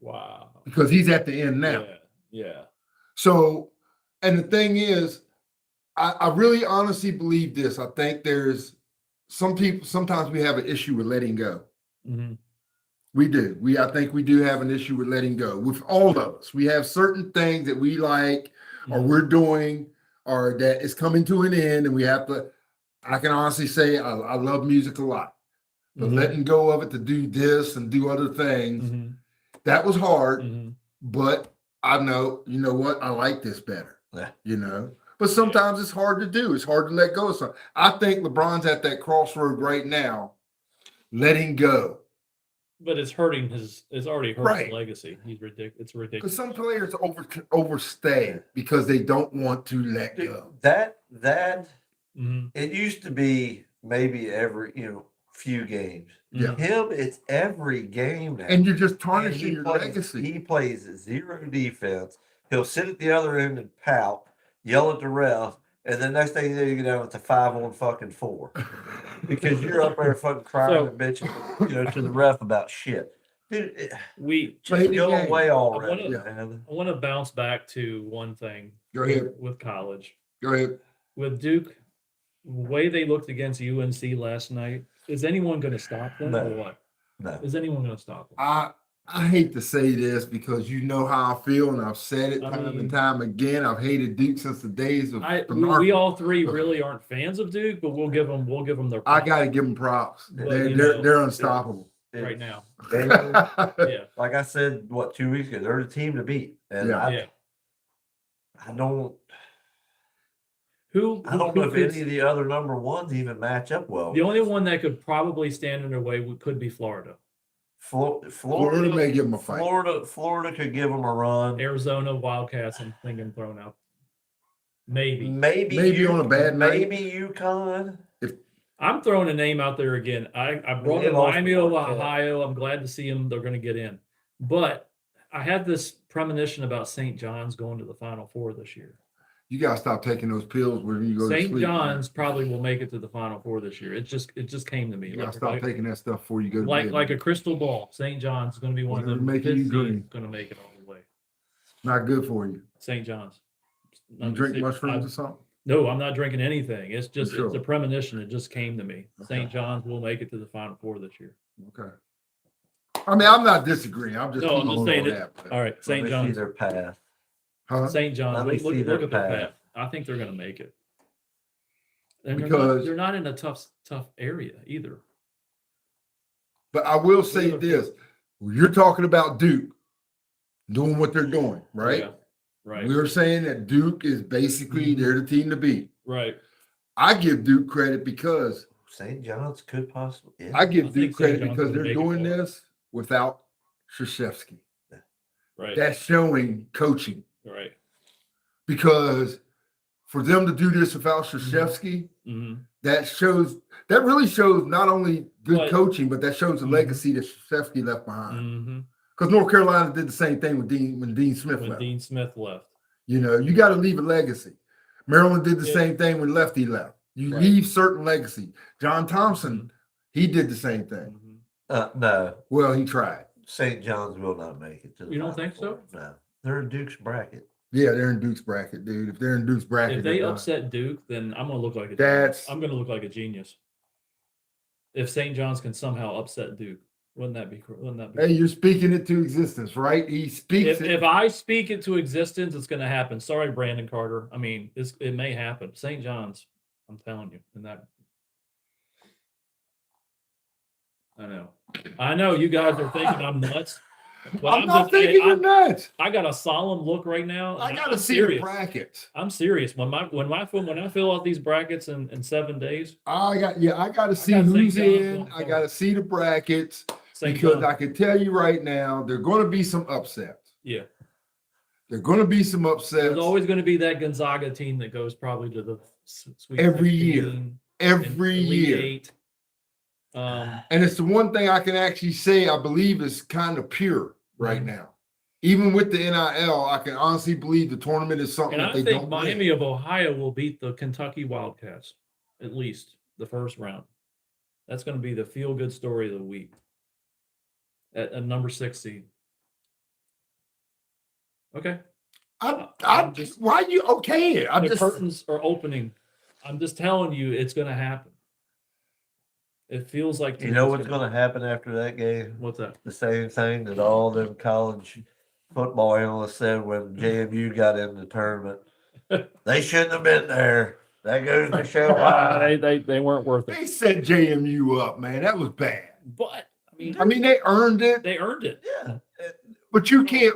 wow. because he's at the end now. Yeah. Yeah. So, and the thing is, I really honestly believe this. I think there's some people, sometimes we have an issue with letting go. Mhm. We do. I think we do have an issue with letting go with all of us. We have certain things that we like or we're doing or that is coming to an end and we have to, I can honestly say I love music a lot, but Mhm. letting go of it to do this and do other things, Mhm. that was hard, Mhm. but I know, you know what? I like this better, Yeah. you know? But sometimes it's hard to do. It's hard to let go of something. I think LeBron's at that crossroad right now, letting go. But it's hurting it's already hurt Right. his legacy. He's ridiculous. It's Because ridiculous. some players overstay because they don't want to let Dude, go. that Mhm. it used to be maybe every few games. Yeah. Him, it's every game now. And you're just And tarnishing your legacy. He plays zero defense. He'll sit at the other end and pout, yell at the ref, And the next thing you know, you get down with the 5-on-4 because you're up there fucking crying So- and bitching, to the ref about shit. Dude, We Play just the go game. away already, wanna- man. I want to bounce back to one thing Go ahead. with college. Go ahead. With Duke, the way they looked against UNC last night, is anyone going to stop them No. or what? No. Is anyone going to stop them? I hate to say this because you know how I feel, and I've said it I time mean- and time again. I've hated Duke since the days of We all three really aren't fans of Duke, but we'll give them their I props got to give them props. But, They're unstoppable. right now. They- Yeah, like I said, 2 weeks ago, they're the team to beat. And Yeah. yeah. I don't Who know if could- any of the other number ones even match up well. the only one that could probably stand in their way could be Florida, Florida may give them a fight. Florida could give them a run. Arizona, Wildcats. I'm thinking thrown out. Maybe Maybe on a bad night. Maybe UConn. I'm throwing a name out there again. I brought They in lost Miami to of Marquette. Ohio. I'm glad to see them. They're going to get in, but I had this premonition about St. John's going to the Final Four this year. You got to stop taking those pills when you go to St. sleep. John's probably will make it to the Final Four this year. It just came to me. You got to Like- stop like- taking that stuff before you go to like bed. like a crystal ball. St. John's is going to be one of Whatever them. making you green. Going to make it all the way. Not good for you. St. John's. You drink mushrooms or something? No, I'm not drinking anything. It's just Sure. it's a premonition. It just came to me. Okay. St. John's will make it to the Final Four this year. Okay. I mean, I'm not disagreeing. I'm just No, I'm keeping just on saying that. but- All right, Let St. me see John's. their path. Huh? St. John's. Let me Look, see their look at their path. path. I think they're going to make it. And Because- they're not in a tough area either. But I will say Yeah. this: you're talking about Duke doing what they're doing, right? Yeah, right. We are saying that Duke is basically Mhm. they're the team to beat. Right. I give Duke credit because St. John's could possibly. Yeah. I give I think Duke St. credit John's because will they're make it doing far. this without Krzyzewski. Right. That's showing coaching right. because for them to do this without Krzyzewski, hmm that really shows not only good But- coaching, but that shows the Mhm. legacy that Krzyzewski left behind. hmm Because North Carolina did the same thing with when Dean Smith When left. Dean Smith left. You got to leave a legacy. Maryland did the Yeah. same thing when Lefty left. You Right. leave certain legacy. John Thompson, he did the same thing. Mhm. No, Well, he tried. St. John's will not make it to the You don't Final think so? Four. No, they're in Duke's bracket. Yeah, they're in Duke's bracket, dude. If they're in Duke's bracket, If they they're done. upset Duke, then I'm going to look like a That's- I'm going to look like a genius. If St. John's can somehow upset Duke, wouldn't that be? Hey, you're speaking it to existence, right? He speaks If I speak it to existence, it's going to happen. Sorry, Brandon Carter. I mean, it may happen. St. John's, I'm telling you, and that. I know. You guys are thinking I'm nuts. But I'm not just saying, thinking you're nuts. I got a solemn look right now. I and got I'm to see serious. the brackets. I'm serious. When I fill out these brackets in 7 days, I got to see got St. who's John's in. going I got to see the brackets St. because John's, I can tell you right now, there are going to be some upsets. yeah. There are going to be some upsets There's always going to be that Gonzaga team that goes probably to the Sweet Every 16 year. and every Elite year. Eight. And it's the one thing I can actually say I believe is kind of pure right Mhm. now. Even with the NIL, I can honestly believe the tournament is something And that I they think don't Miami win. of Ohio will beat the Kentucky Wildcats, at least the first round. That's going to be the feel-good story of the week at a number 6 seed. Okay. I'm just- Why you okay? I'm The just curtains are opening. I'm just telling you, it's going to happen. It feels like. to You me know it's what's going to happen after that game? What's that? The same thing that all them college football analysts said when JMU got in the tournament. They shouldn't have been there. That goes to show why. They weren't worth they set JMU up, man. That was bad. But I mean, they earned it, they earned it. Yeah. but you can't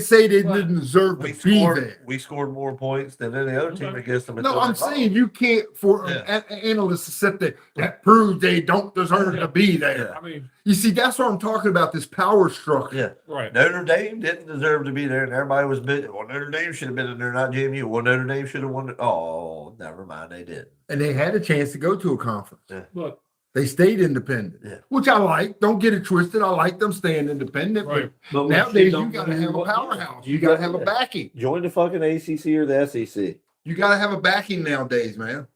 say they What? didn't deserve We to be scored, there. we scored more points than any other team Okay. against them. No, I'm saying you can't for Yeah. an analyst to sit there. That proves they don't deserve to be there. I mean, You see, that's what I'm talking about. This power structure. Yeah. right. Notre Dame didn't deserve to be there, and everybody was bitching. Well, Notre Dame should have been in there, not JMU. Well, Notre Dame should have won it. Oh, never mind, they did. And they had a chance to go to a conference. Look, They stayed independent, Yeah. which I like. Don't get it twisted. I like them staying independent. right. But nowadays, you got to have a powerhouse. You got to have a backing. Join the fucking ACC or the SEC. You got to have a backing nowadays, man.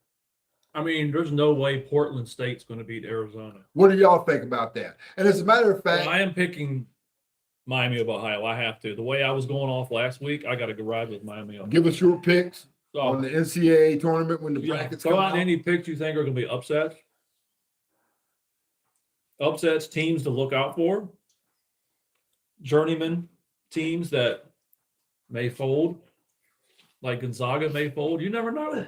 I mean, there's no way Portland State's going to beat Arizona. What do y'all think about that? And as a matter of fact, Well, I am picking Miami of Ohio. I have to. The way I was going off last week, I got to go ride with Miami. give us your picks on So, the NCAA tournament when the yeah, brackets throw come out out. any picks you think are going to be upsets. Upsets, teams to look out for. Journeyman teams that may fold, like Gonzaga may fold. You never know.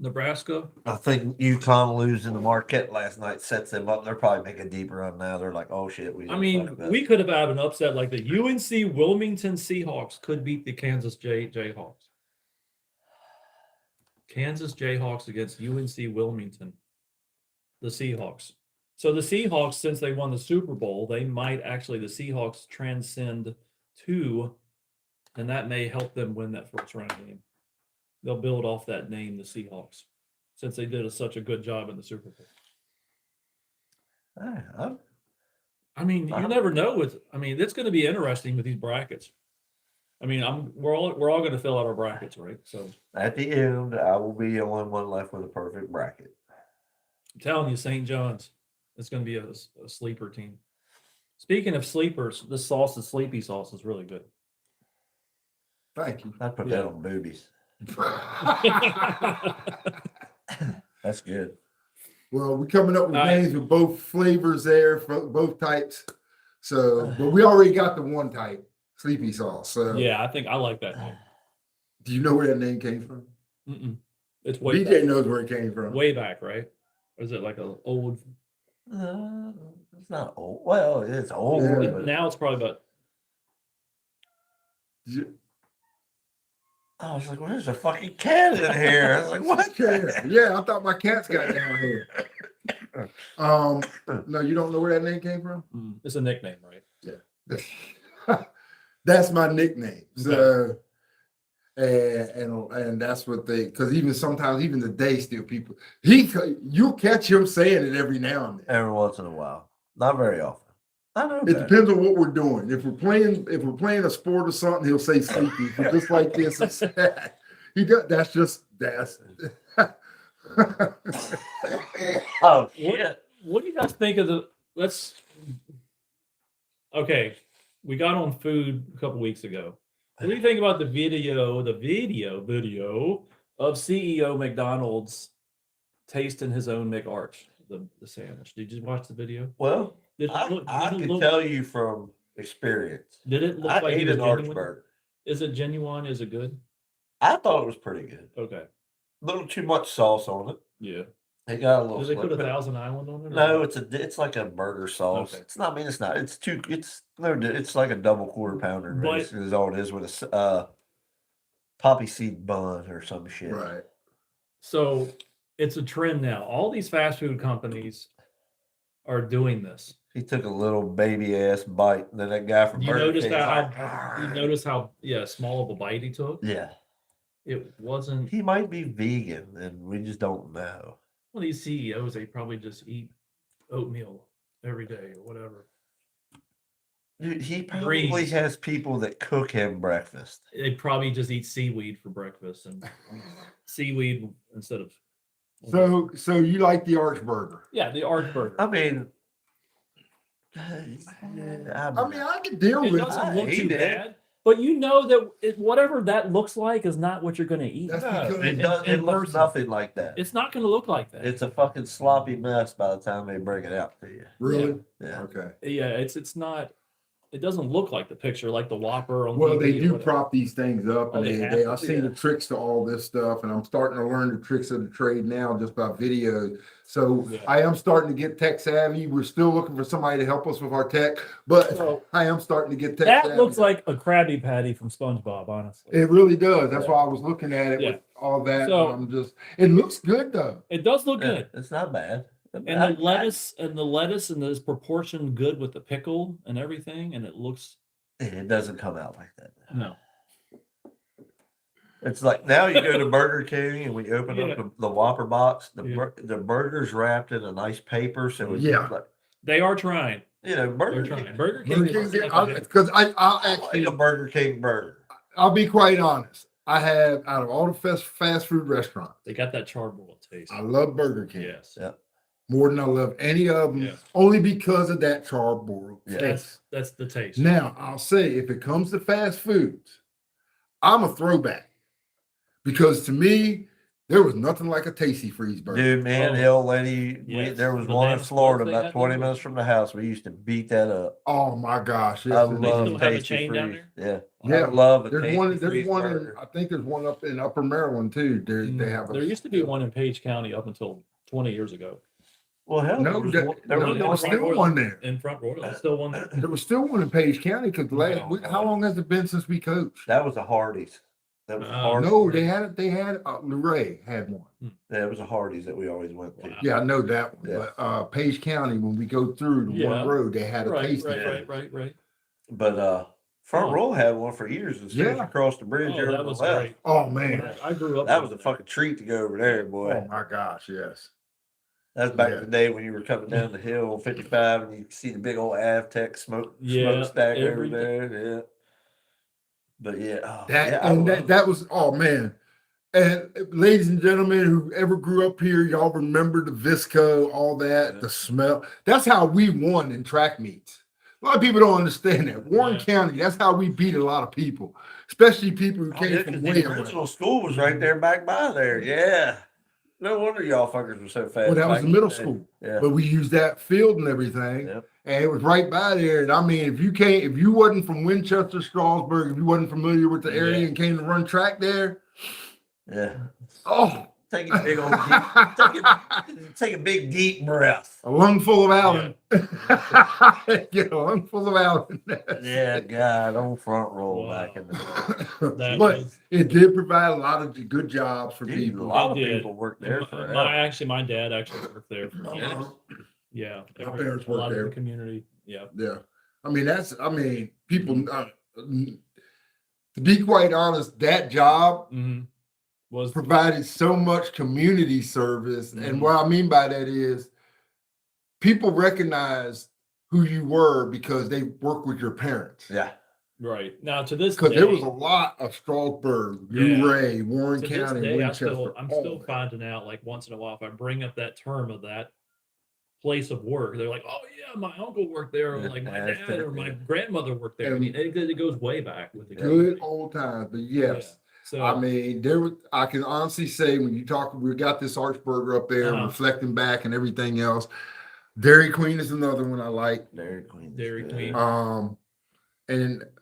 Nebraska. I think UConn losing to Marquette last night sets them up. They're probably making a deep run now. They're like, oh shit. I mean, we could have had an upset like the UNC Wilmington Seahawks could beat the Kansas Jayhawks. Kansas Jayhawks against UNC Wilmington, the Seahawks. So the Seahawks, since they won the Super Bowl, they might actually, the Seahawks transcend to, and that may help them win that first round game. They'll build off that name, the Seahawks, since they did such a good job in the Super Bowl. I mean, you never know. It's going to be interesting with these brackets. I mean, we're all going to fill out our brackets, right? So at the end, I will be the only one left with a perfect bracket. I'm telling you, St. John's, it's going to be a sleeper team. Speaking of sleepers, this sauce, the sleepy sauce, is really good. Thank you. I'd put that on boobies. That's good. Well, we're coming up with Nice. names with both flavors there for both types. So, but we already got the one type, sleepy sauce. So, Yeah, I think I like that name. do you know where that name came from? Mm-mm. It's way BJ knows where it came from. way back, right? Or is it like an old? It's not old. Well, it's old. Yeah. But Now it's probably about. I was like, well, there's a fucking cat in here. I was like, what? Yeah, I thought my cat's got down here. No, you don't know where that name came from? It's a nickname, right? That's my nickname. So, and that's what they, because even sometimes, even today, still people, you'll catch him saying it every now and then. Every once in a while. Not very often. I know It that. depends on what we're doing. If we're playing a sport or something, he'll say sleepy. But just like this, he does. That's. Oh, shit. What do you guys think of okay, we got on food a couple weeks ago. What do you think about the video of CEO McDonald's tasting his own McArch, the sandwich? Did you watch the video? Well, Did it look, I did it can look, tell you from experience. did it look I like ate it was an arch genuine? burger. Is it genuine? Is it good? I thought it was pretty good. Okay. A little too much sauce on it. Yeah. It got a little. Did they put a slippery. Thousand Island on it? or No, not? it's like a burger sauce. Okay. It's not. I mean, it's not. It's like a double quarter pounder. But- Basically, is all it is with a poppy seed bun or some shit. Right. So it's a trend now. All these fast food companies are doing this. He took a little baby ass bite, and then that guy from You Burger notice King that was how like, you notice how small of a bite he took? yeah, It wasn't he might be vegan, and we just don't know. one of these CEOs, they probably just eat oatmeal every day or whatever. Dude, he probably Greens. has people that cook him breakfast. They probably just eat seaweed for breakfast and seaweed instead of So you like the arch burger? yeah, the arch burger. I mean, I can deal It with doesn't I look too hate it. bad, but you know that whatever that looks like is not what you're going to eat. That's no, because- it does. in It looks person. nothing like that. It's not going to look like that. It's a fucking sloppy mess by the time they bring it out to you. really. Yeah. Okay. Yeah, it's not. It doesn't look like the picture, like the Whopper on Well, TV they or do whatever. prop these things up, Oh, and they they, have they to, I've seen yeah. the tricks to all this stuff, and I'm starting to learn the tricks of the trade now just by videos. So Yeah. I am starting to get tech savvy. We're still looking for somebody to help us with our tech, but So, I am starting to get tech that savvy. looks like a Krabby Patty from SpongeBob, honestly. It really does. That's Yeah. why I was looking at it Yeah. with all that. So- and I'm just. It looks good though. It does look Yeah, good. it's not bad. And the lettuce and this proportion good with the pickle and everything, and it looks It doesn't come out like that. no. It's like now you go to Burger King and we open Yeah. up the Whopper box. Yeah. The burger's wrapped in a nice paper, so it's Yeah. like, They are trying. Burger They're King. trying. Burger King. Because is- I'll I like actually, a Burger King burger. I'll be quite honest. I have out of all the fast food restaurants. They got that charbroiled taste. I love Burger King Yes. Yeah. more than I love any of them, Yes. only because of that charbroiled Yeah. taste. That's the taste. Now, I'll say if it comes to fast foods, I'm a throwback because to me, there was nothing like a Tasty Freeze burger. Dude, man, the Oh, old lady, yes. there was The one in damn Florida spots they about had 20 there. minutes from the house. We used to beat that up. Oh my gosh. I Yes, They love still have a Tasty chain down Freeze. there? Yeah. Yeah. I love a There's Tasty one. Freeze In, burger. I think there's one up in Upper Maryland too. They have. There used to be one in Page County up until 20 years ago. Well, hell, No, there was that- one, there no, was there one was still Royal. one there. In Front Royal. There's still one there. There was still one in Page County because how long has it been since we coached? that was a Hardee's. That was Oh. Hardee's. No, they had it. They had Luray had one. Yeah, it was a Hardee's that we always went to. Wow. Yeah, I know that one. Yeah. But Page County, when we go through the Yeah. one road, they had a Right, tasty. right. But Front Oh. Row had one for years and Yeah. across the bridge Oh, there on that the was left. great. Oh man. I grew up. That with was a fucking treat to go over there, boy. Oh my gosh, yes. That's back Yeah. in the day when you were coming down the hill on 55 and you could see the big old Avtech Yeah, smokestack over everything. there. Yeah. But yeah, That was oh man. And ladies and gentlemen who ever grew up here, y'all remember the Visco, all that, Yeah. the smell. That's how we won in track meets. A lot of people don't understand that. Warren Yeah. County, that's how we beat a lot of people, especially people who Oh, came yeah, from 'cause way the away. original school was right there back by there. Yeah. No wonder y'all fuckers were so fast. Well, that was back the in middle day. school. Yeah. But we used that field and everything. Yep. And it was right by there. And I mean, if you wasn't from Winchester, Strasburg, if you wasn't familiar with the area Yeah. and came to run track there, Yeah. oh, Take a big old deep, take a big deep breath. a lung full of Allen. Get a lung full of Allen. Yeah, God, old Front Row Wow. back in the day. That But was- it did provide a lot of good jobs for Dude, a people. lot of It did. people worked there forever. My dad actually worked there for years. Yeah. My parents a lot worked of there. the community. Yeah. Yeah. People, to be quite honest, that job Mm-hmm. Was provided so much community service. Mhm. And what I mean by that is people recognize who you were because they work with your parents. Yeah. right. Now to this Because day, there was a lot of Strasburg, Yeah. Luray, Warren to this County, day, Winchester. I'm all still that. finding out like once in a while if I bring up that term of that place of work, they're like, "Oh yeah, my uncle worked there," or like my Yeah. dad or my grandmother worked there. I mean, it goes way back with the Good community. old times. But yes. So I mean, I can honestly say when you talk, we got this Archburger up there, Uh-huh. reflecting back and everything else. Dairy Queen is another one I like. Dairy Queen. Dairy Queen.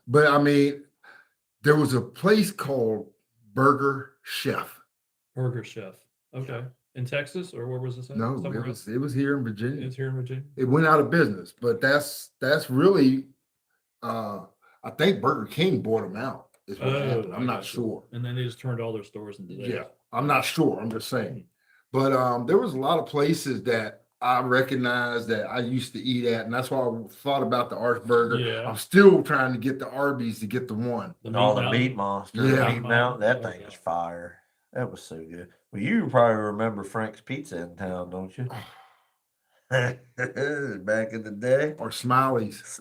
But I mean, there was a place called Burger Chef. Burger Chef. Okay. In Texas or where was this at? No, Somewhere else? it was here in Virginia. It's here in Virginia. It went out of business, but that's really, I think Burger King bought them out. Is what happened. I I'm not gotcha. sure. And then they just turned all their stores into theirs. Yeah, I'm not sure. I'm just saying. But there was a lot of places that I recognized that I used to eat at, and that's why I thought about the Archburger. Yeah. I'm still trying to get the Arby's to get the one. All the Mountain. meat monster. Yeah. Meat Mountain. That Oh, thing was yeah. fire. That was so good. Well, you probably remember Frank's Pizza in town, don't you? Back in the day. Or Smiley's.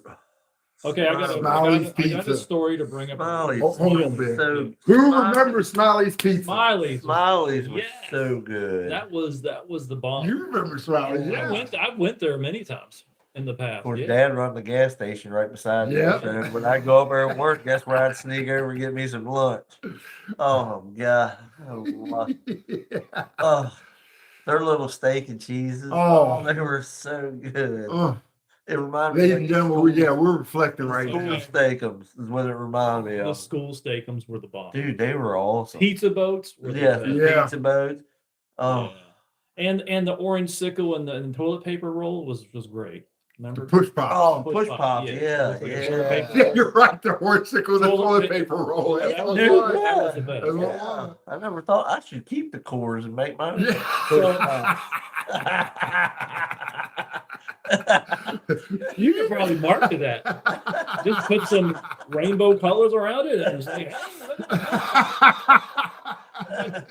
Okay, I got Smiley's a Pizza. story to bring up. Smiley's. Oh, hold on, Ben. So, Who remembers Smiley's Pizza? Smiley's. Smiley's was Yes. so good. That was the bomb. You remember Smiley's? I Yeah. went there many times in the past. Of course, Yeah. Dad run the gas station right beside me. Yeah. So when I go up there and work, that's where I'd sneak over and get me some lunch. Oh God. Oh, their little steak and cheeses. Oh. They were so good. Oh, It reminded me ladies of and the gentlemen, school- we're reflecting right school now. steakums is what it reminded me The of. school steakums were the bomb. Dude, they were awesome. Pizza boats were the Yeah, best. the Yeah. pizza boats. Oh, Yeah. And the orange sickle and the toilet paper roll was great. Remember? Push pop. oh, Push push pop, pop. yeah. Yeah, Looks like a yeah. toilet paper. Yeah, you're right. The horsicle, the Toilet toilet paper- paper roll. That's That what was- it that was. was the best. That's what it Yeah. was. I never thought I should keep the cores and make my own. You could probably market that. Just put some rainbow colors around it. And it's like,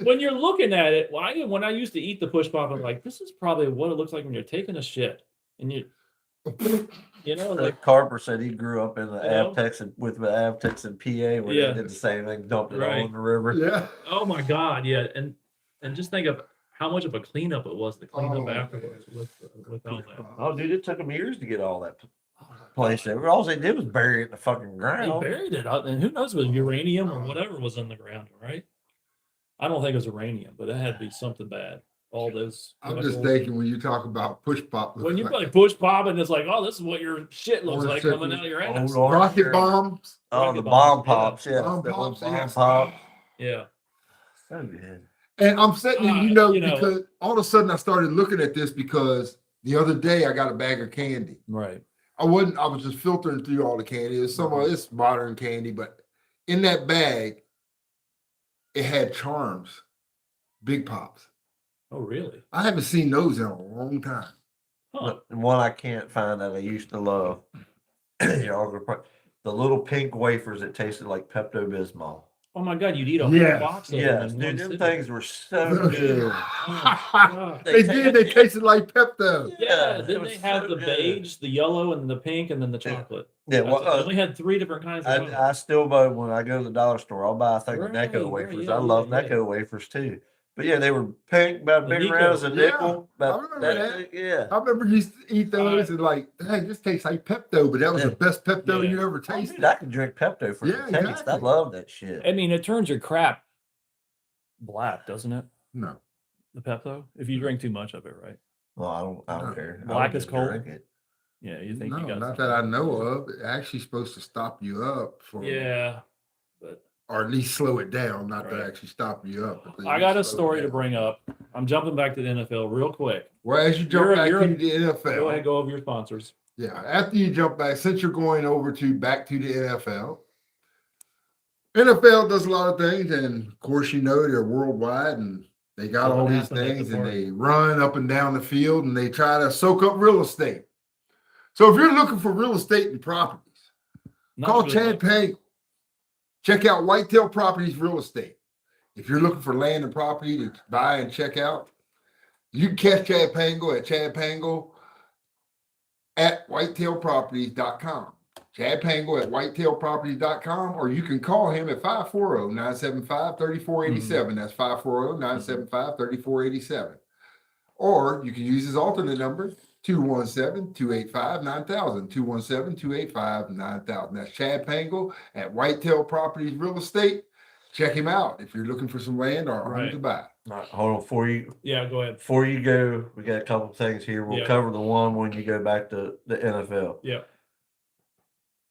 when you're looking at it, when I used to eat the push pop, I'm like, this is probably what it looks like when you're taking a shit. And you You know, Like like Carper said, he grew up in the You know? Avtex with the Avtex in PA where Yeah. they did the same thing, dumped it all Right. in the river. Yeah. oh my God, yeah, and just think of how much of a cleanup it was to clean Oh, up afterwards with all that. Oh, dude, it took them years to get all that place there. All they did was bury it in the fucking They ground. buried it, and who knows what uranium or whatever was in the ground, right? I don't think it was uranium, but it had to be something bad. All those. I'm just chemicals. thinking when you talk about push pop, When you play push pop and it's like, oh, this is what your shit looks Orange like chicken. coming out of your Old ass. orange rocket shirt. bombs, Oh, Rocket the bombs, bomb yeah. pops, yeah. bomb the pops, bomb yes. pop. Yeah. So good. And I'm sitting there, you know, You know. because all of a sudden I started looking at this because the other day I got a bag of candy. Right. I was just filtering through all the candy. It's some of it's modern candy, but in that bag, it had charms, big pops. Oh, really? I haven't seen those in a long time. Huh. But one I can't find that I used to love. The little pink wafers that tasted like Pepto Bismol. Oh my God, you'd eat a Yes. whole box of them Yes, in dude, one them sitting. things were so good. God. They did. They tasted like Pepto. Yeah, it didn't was they have so the good. beige, the yellow, and the pink, and then the Yeah. chocolate? Yeah, That's well, it. They only had 3 different kinds of chocolate. I still buy when I go to the dollar store. I'll buy a thing of Right, Necco right, wafers. yeah, I love yeah, Necco wafers too. But yeah, they were pink, about The big round as a Necco, yeah, nickel. I About remember that. thick, yeah. I remember you used to eat those and like, hey, this tastes like Pepto, but that was the Yeah. best Pepto Yeah. you ever Oh, tasted. dude, I could drink Pepto for Yeah, the taste. I exactly. love that shit. I mean, it turns your crap black, doesn't it? No, The Pepto, if you drink too much of it, right? Well, I don't No. care. I Black would is just cold? drink it. Yeah, you think no, you got not something. that I know of. It's actually supposed to stop you up for, Yeah, but or at least slow it down, not to Right. actually stop you up. but at I got a least slow it story to down. bring up. I'm jumping back to the NFL real quick. Well, as you jump You're- back you're- to the NFL, Go ahead, go over your sponsors. yeah, after you jump back, since you're going over to back to the NFL does a lot of things, and of course, you know they're worldwide, and they got So all what these happened at the things, and party? they run up and down the field, and they try to soak up real estate. So if you're looking for real estate and properties, Not call really Chad much. Pang. Check out Whitetail Properties Real Estate. If you're looking for land and property to buy and check out, you can catch Chad Pango at Chad Pango at whitetailproperties.com. Chad Pango at whitetailproperties.com, or you can call him at 540-975-3487. That's 540-975-3487. Or you can use his alternate number, 217-285-9000. 217-285-9000. That's Chad Pango at Whitetail Properties Real Estate. Check him out if you're looking for some land or a home Right. to buy. All right, hold on. Yeah, go ahead. Before you go, we got a couple of things here. We'll Yeah. cover the one when you go back to the NFL. Yeah.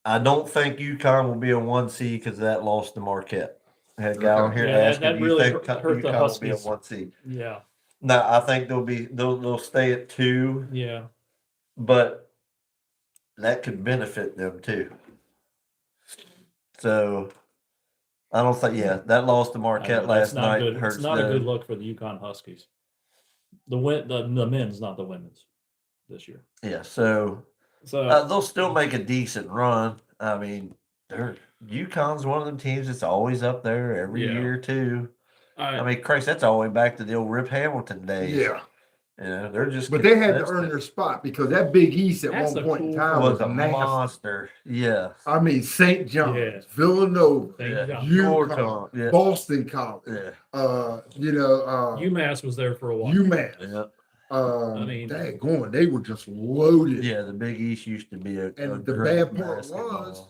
I don't think UConn will be a 1 seed because that lost to Marquette. I had a guy on Okay. here Yeah, that asking, do you really think hurt the UConn will be a Huskies. 1 seed? Yeah. No, I think they'll stay at 2, Yeah. but that could benefit them too. So I don't think, that loss to I Marquette know, that's last not night good. hurts It's not a good them. look for the UConn Huskies. The men's, not the women's, this year. Yeah, so So they'll still make a decent run. I mean, UConn's one of them teams that's always up there every Yeah. year too. I I mean, Christ, that's all the way back to the old Rip Hamilton days. Yeah. You know, they're just. But they had to consistent. earn their spot because that Big East at That's one a point in cool- time was was a nasty. monster. Yeah. I mean, St. John's, Yeah. Villanova, Thank Yeah. God. UConn, Yeah. Boston College, Yeah. UMass was there for a while. UMass. Yeah. I mean- they were just loaded. Yeah. The Big East used to be a And the great bad part basketball.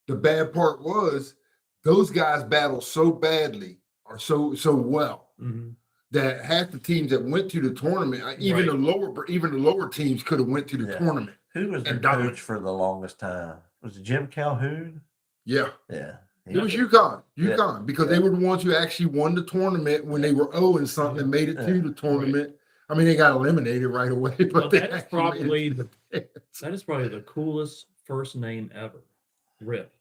The bad part was those guys battled so badly or so well Mhm. that half the teams that went to the tournament, even the lower teams could have went to the Yeah. tournament. Who was the and dominant. coach for the longest time? Was it Jim Calhoun? Yeah. Yeah. It was UConn, Yeah. because they were the ones who actually won the tournament when they were 0 and something and made it to the tournament. I mean, they got eliminated right away, but Well, they that is actually made it probably to the- That is probably the coolest first name ever. Rip.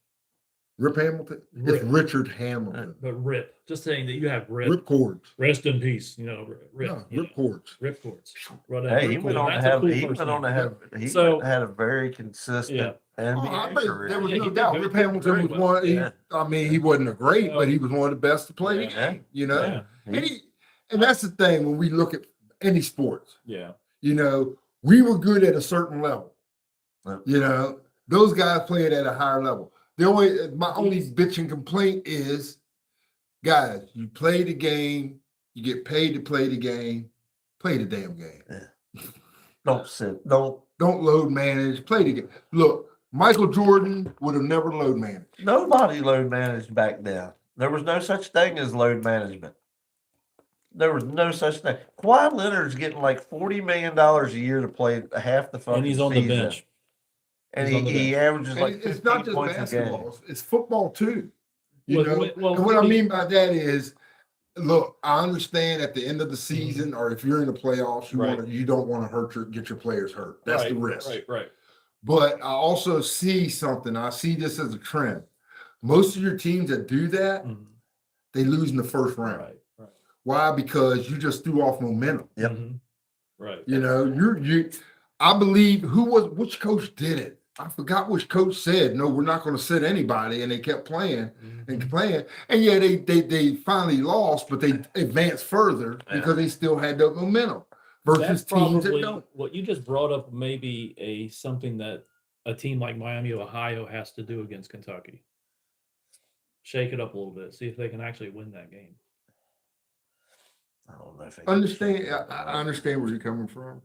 Rip Hamilton. Rip. It's Richard Hamilton. But Rip. Just saying that you have Rip. Rip Cords. Rest in peace. You know, Rip. No, you Rip know, Cords. Rip Cords. Right Hey, he Rip went Cords. on to That's a have. cool He first went on to name. have. He So- had a very consistent Yeah. Oh, NBA I bet career. there was Yeah, no he did doubt. very- Rip Hamilton very was well. one. Yeah. I mean, he wasn't a great, but he was one of the best to play the Yeah. game. You know, Yeah. and that's the thing when we look at any sports. Yeah. You know, we were good at a certain level. You know, those guys playing at a higher level. My only bitch and complaint is, guys, you play the game, you get paid to play the game, play the damn game. Don't sit. Don't. Don't load manage, play the game. Look, Michael Jordan would have never load managed. Nobody load managed back then. There was no such thing as load management. There was no such thing. Kawhi Leonard's getting like $40 million a year to play half the fucking And he's on season. the bench. And He's on the he averages And like it's 15 not just points a game. basketball, it's football too. You Well, know, well, and what I really- mean by that is, look, I understand at the end of the season, or if you're in the playoffs, Right. you don't want to get your players hurt. That's the Right, risk. Right. But I also see something. I see this as a trend. Most of your teams that do that, Mhm. they lose in the first round. Right. Why? Because you just threw off momentum. Yep. Mhm. Right. You know, I believe which coach did it? I forgot which coach said, no, we're not going to sit anybody, and they kept playing Mhm. and playing. And yeah, they finally lost, but they advanced further because they still had the momentum versus That's teams that probably don't. what you just brought up. Maybe something that a team like Miami, Ohio has to do against Kentucky. Shake it up a little bit. See if they can actually win that game. I don't know if they Understand? I understand where you're coming from.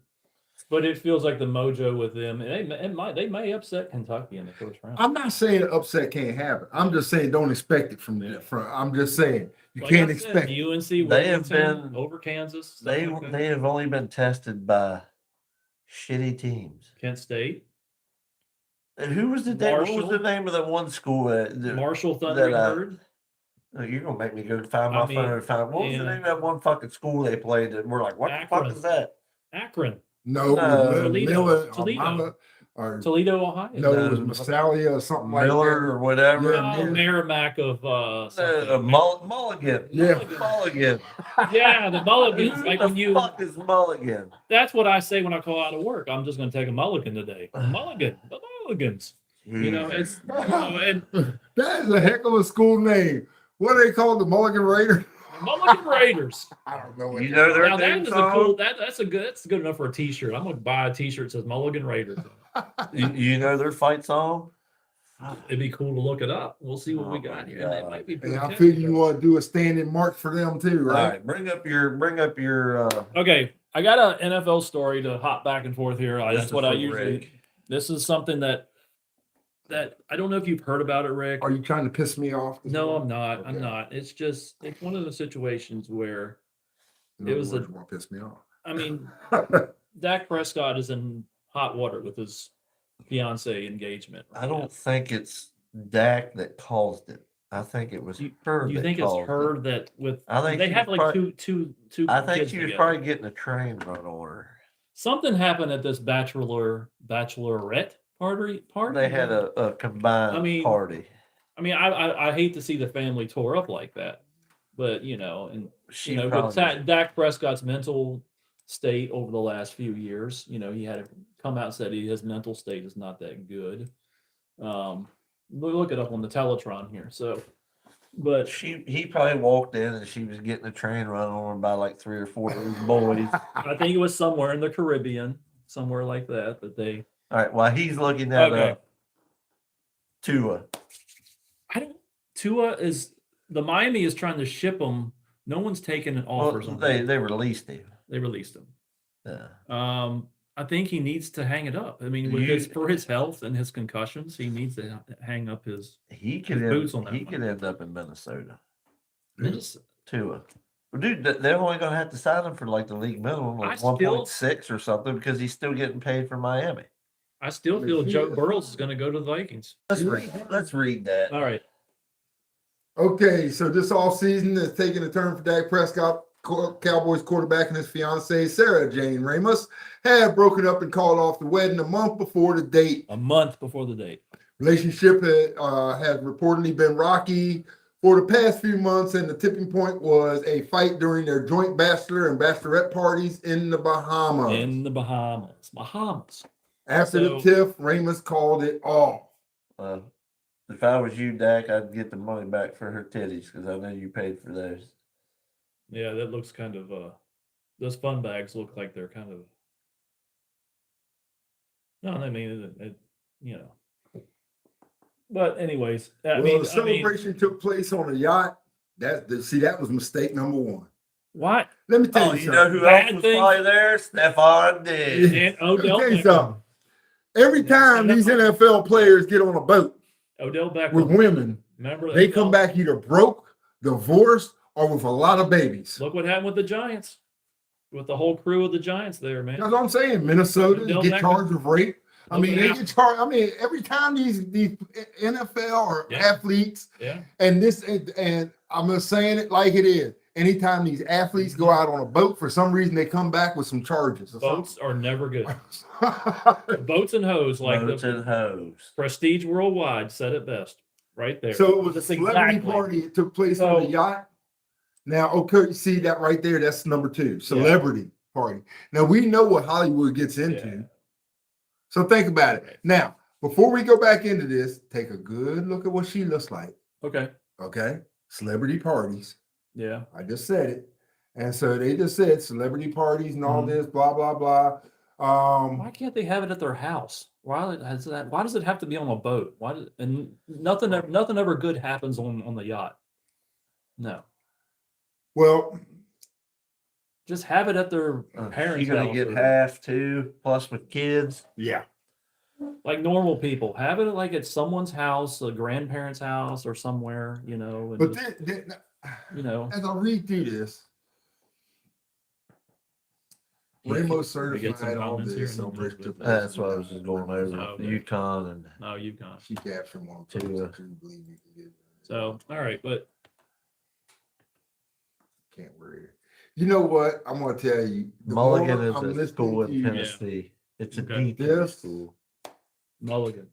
But it feels like the mojo with them, and they may upset Kentucky in the first round. I'm not saying an upset can't happen. I'm just saying don't expect it from. I'm just saying you Like can't I said, expect. UNC They have Wilmington been- over Kansas. stuff They like that. they have only been tested by shitty teams. Kent State, And who was the what was Marshall. the name of that one school? Marshall Thundering that, Herd. You're gonna make me go find my I mean, phone and find what was the yeah. name of that one fucking school they played that we're like, what the Akron. fuck is that? Akron, No, No, Miller or Toledo. Mama or Toledo, Ohio. no, it was No, Massalia or something like Miller that. or whatever. Yeah, Oh, Miller. Merrimack of something. Mulligan. Yeah. Mulligan. Yeah, the Mulligans. Who Like the when you, fuck is Mulligan? that's what I say when I call out of work. I'm just going to take a mulligan today. A mulligan, the Mulligans. You know, it's and That is a heck of a school name. What do they call the Mulligan Raiders? Mulligan Raiders. I don't know. What You they know call their Now that theme is a song? cool. That's good enough for a T-shirt. I'm going to buy a T-shirt that says Mulligan Raiders. You know their fight song? It'd be cool to look it up. We'll see what we Oh got my here. And it God. might be And pretty I catchy, figure you though. want to do a standing march for them too, All right? right, bring up your Okay, I got an NFL story to hop back and forth here. This That's is what I from usually. Rick. This is something that I don't know if you've heard about it, Rick. Are you trying to piss me off? this No, I'm morning? not. I'm Okay. not. It's one of the situations where In it other was words, you want to piss me off. I mean, Dak Prescott is in hot water with his fiance engagement. I don't think it's Dak that caused it. I think it was her. You that think it's caused her it. that with I think they she have was like probably- two I think kids she was together. probably getting a train run on her. Something happened at this bachelorette party. They had a combined I mean, party. I mean, I hate to see the family tore up like that, but and She you know, with probably Dak Prescott's mental state over the last few years, he had to come out and said his mental state is not that good. Look it up on the Teletron here. So, but he probably walked in and she was getting a train run on her by like 3 or 4 of these boys. I think it was somewhere in the Caribbean, somewhere like that, that they. All right, while he's looking that Okay. up, Tua. Tua is the Miami is trying to ship him. No one's taking an Well, offers on they him. released him. They released him. Yeah. I think he needs to hang it up. I mean, for his health and his concussions, he needs to hang up his. He could boots on that he one. could end up in Minnesota. I just- Tua. Well, dude, they're only going to have to sign him for like the league minimum, like I still- 1.6 or something, because he's still getting paid for Miami. I still feel Joe Burrows is going to go to the Vikings. Let's read that. All right. Okay, so this offseason is taking a turn for Dak Prescott. Cowboys quarterback and his fiancee, Sarah Jane Ramos, have broken up and called off the wedding a month before the date. A month before the date. Relationship has reportedly been rocky for the past few months, and the tipping point was a fight during their joint bachelor and bachelorette parties in the Bahamas. In the Bahamas. After the So- tiff, Ramos called it off. If I was you, Dak, I'd get the money back for her titties because I know you paid for those. Yeah, that looks kind of. Those fun bags look like they're kind of. No, I mean, you know. But anyways, Well, the I mean, celebration took place on a yacht. That was mistake number one. what? Let me tell Oh, you you know something. who else Bad was things- probably there? Stephon Diggs. And Let me Odell tell you Beckham. something. Every Yeah, time and these that's- NFL players get on a boat Odell with Beckham. women, Remember they Odell? come back either broke, divorced, or with a lot of babies. Look what happened with the Giants, with the whole crew of the Giants there, man. That's what I'm saying. Minnesota Odell get Beckham. charged with rape. I Look mean, what they happened. get charged. I mean, every time these NFL or Yeah. athletes, Yeah. and I'm just saying it like it is. Anytime these athletes go out on a boat, for some reason they come back with some charges. Or Boats are never good. something. Boats and hoes, like Boats the and hoes. Prestige Worldwide said it best, right there. So it was a That's celebrity exactly. party. It took place on So- the yacht. Now, okay, you see that right there? That's number two, celebrity party. Now we know what Hollywood gets into. Yeah. So think about it. Right. Now, before we go back into this, take a good look at what she looks like. Okay. Okay, celebrity parties. Yeah. I just said it, and so they just said celebrity parties and all Mhm. this, blah blah blah. Why can't they have it at their house? Why does it have to be on a boat? And nothing ever good happens on the yacht. No. Well, Just have it at their parents' You're gonna house. get or- half too, plus with kids. yeah. like normal people. Have it like at someone's house, a grandparent's house, or somewhere, you know. And But just, then, you know, as I read through this, Yeah. Ramos We get some certified all comments here this and then celebration just took with place That's what I was just going over. Oh, okay. Yukon and no, you can't. She captured one. To, Believe you can get. So, all right, but Can't worry. You know what? I'm gonna tell you. the Mulligan more I'm is a listening school to in you- Tennessee. It's a Okay. D Yes. school. Mulligan.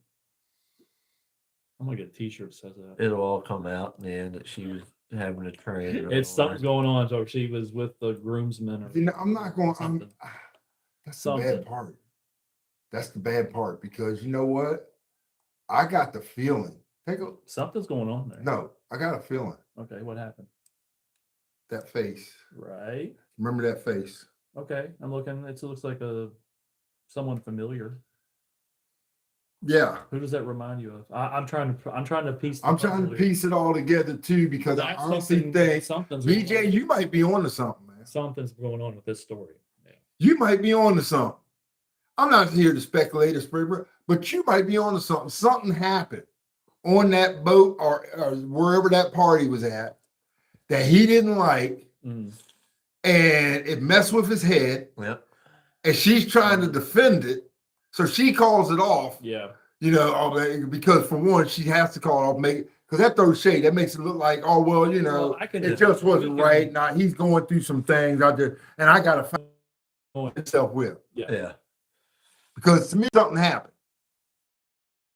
I'm gonna get a T-shirt that says that. It'll all come out in the end that she was having a train. It's something going on. So she was with the groomsmen or You know, I'm not going. something. That's the Something. bad part. That's the bad part because you know what? I got the feeling. Something's going on there. No, I got a feeling. Okay, what happened? That face. Right. Remember that face? Okay, I'm looking. It looks like someone familiar. Yeah. Who does that remind you of? I'm trying to piece. the I'm trying to puzzle here. piece it all together too because I That's honestly something- think something's going BJ, on. you might be on to something, man. Something's going on with this story. Yeah. You might be on to something. I'm not here to speculate or spread, but you might be on to something. Something happened on that boat or wherever that party was at that he didn't like, Mm. and it messed with his head. Yep. And she's trying to defend it, so she calls it off. Yeah. You know, because for one, she has to call it off, because that throws shade. That makes it look like, oh well, you know, Well, I can it just- just we wasn't can- right. Now he's going through some things out there, and I gotta find Oh, myself with Yeah. because to me something happened.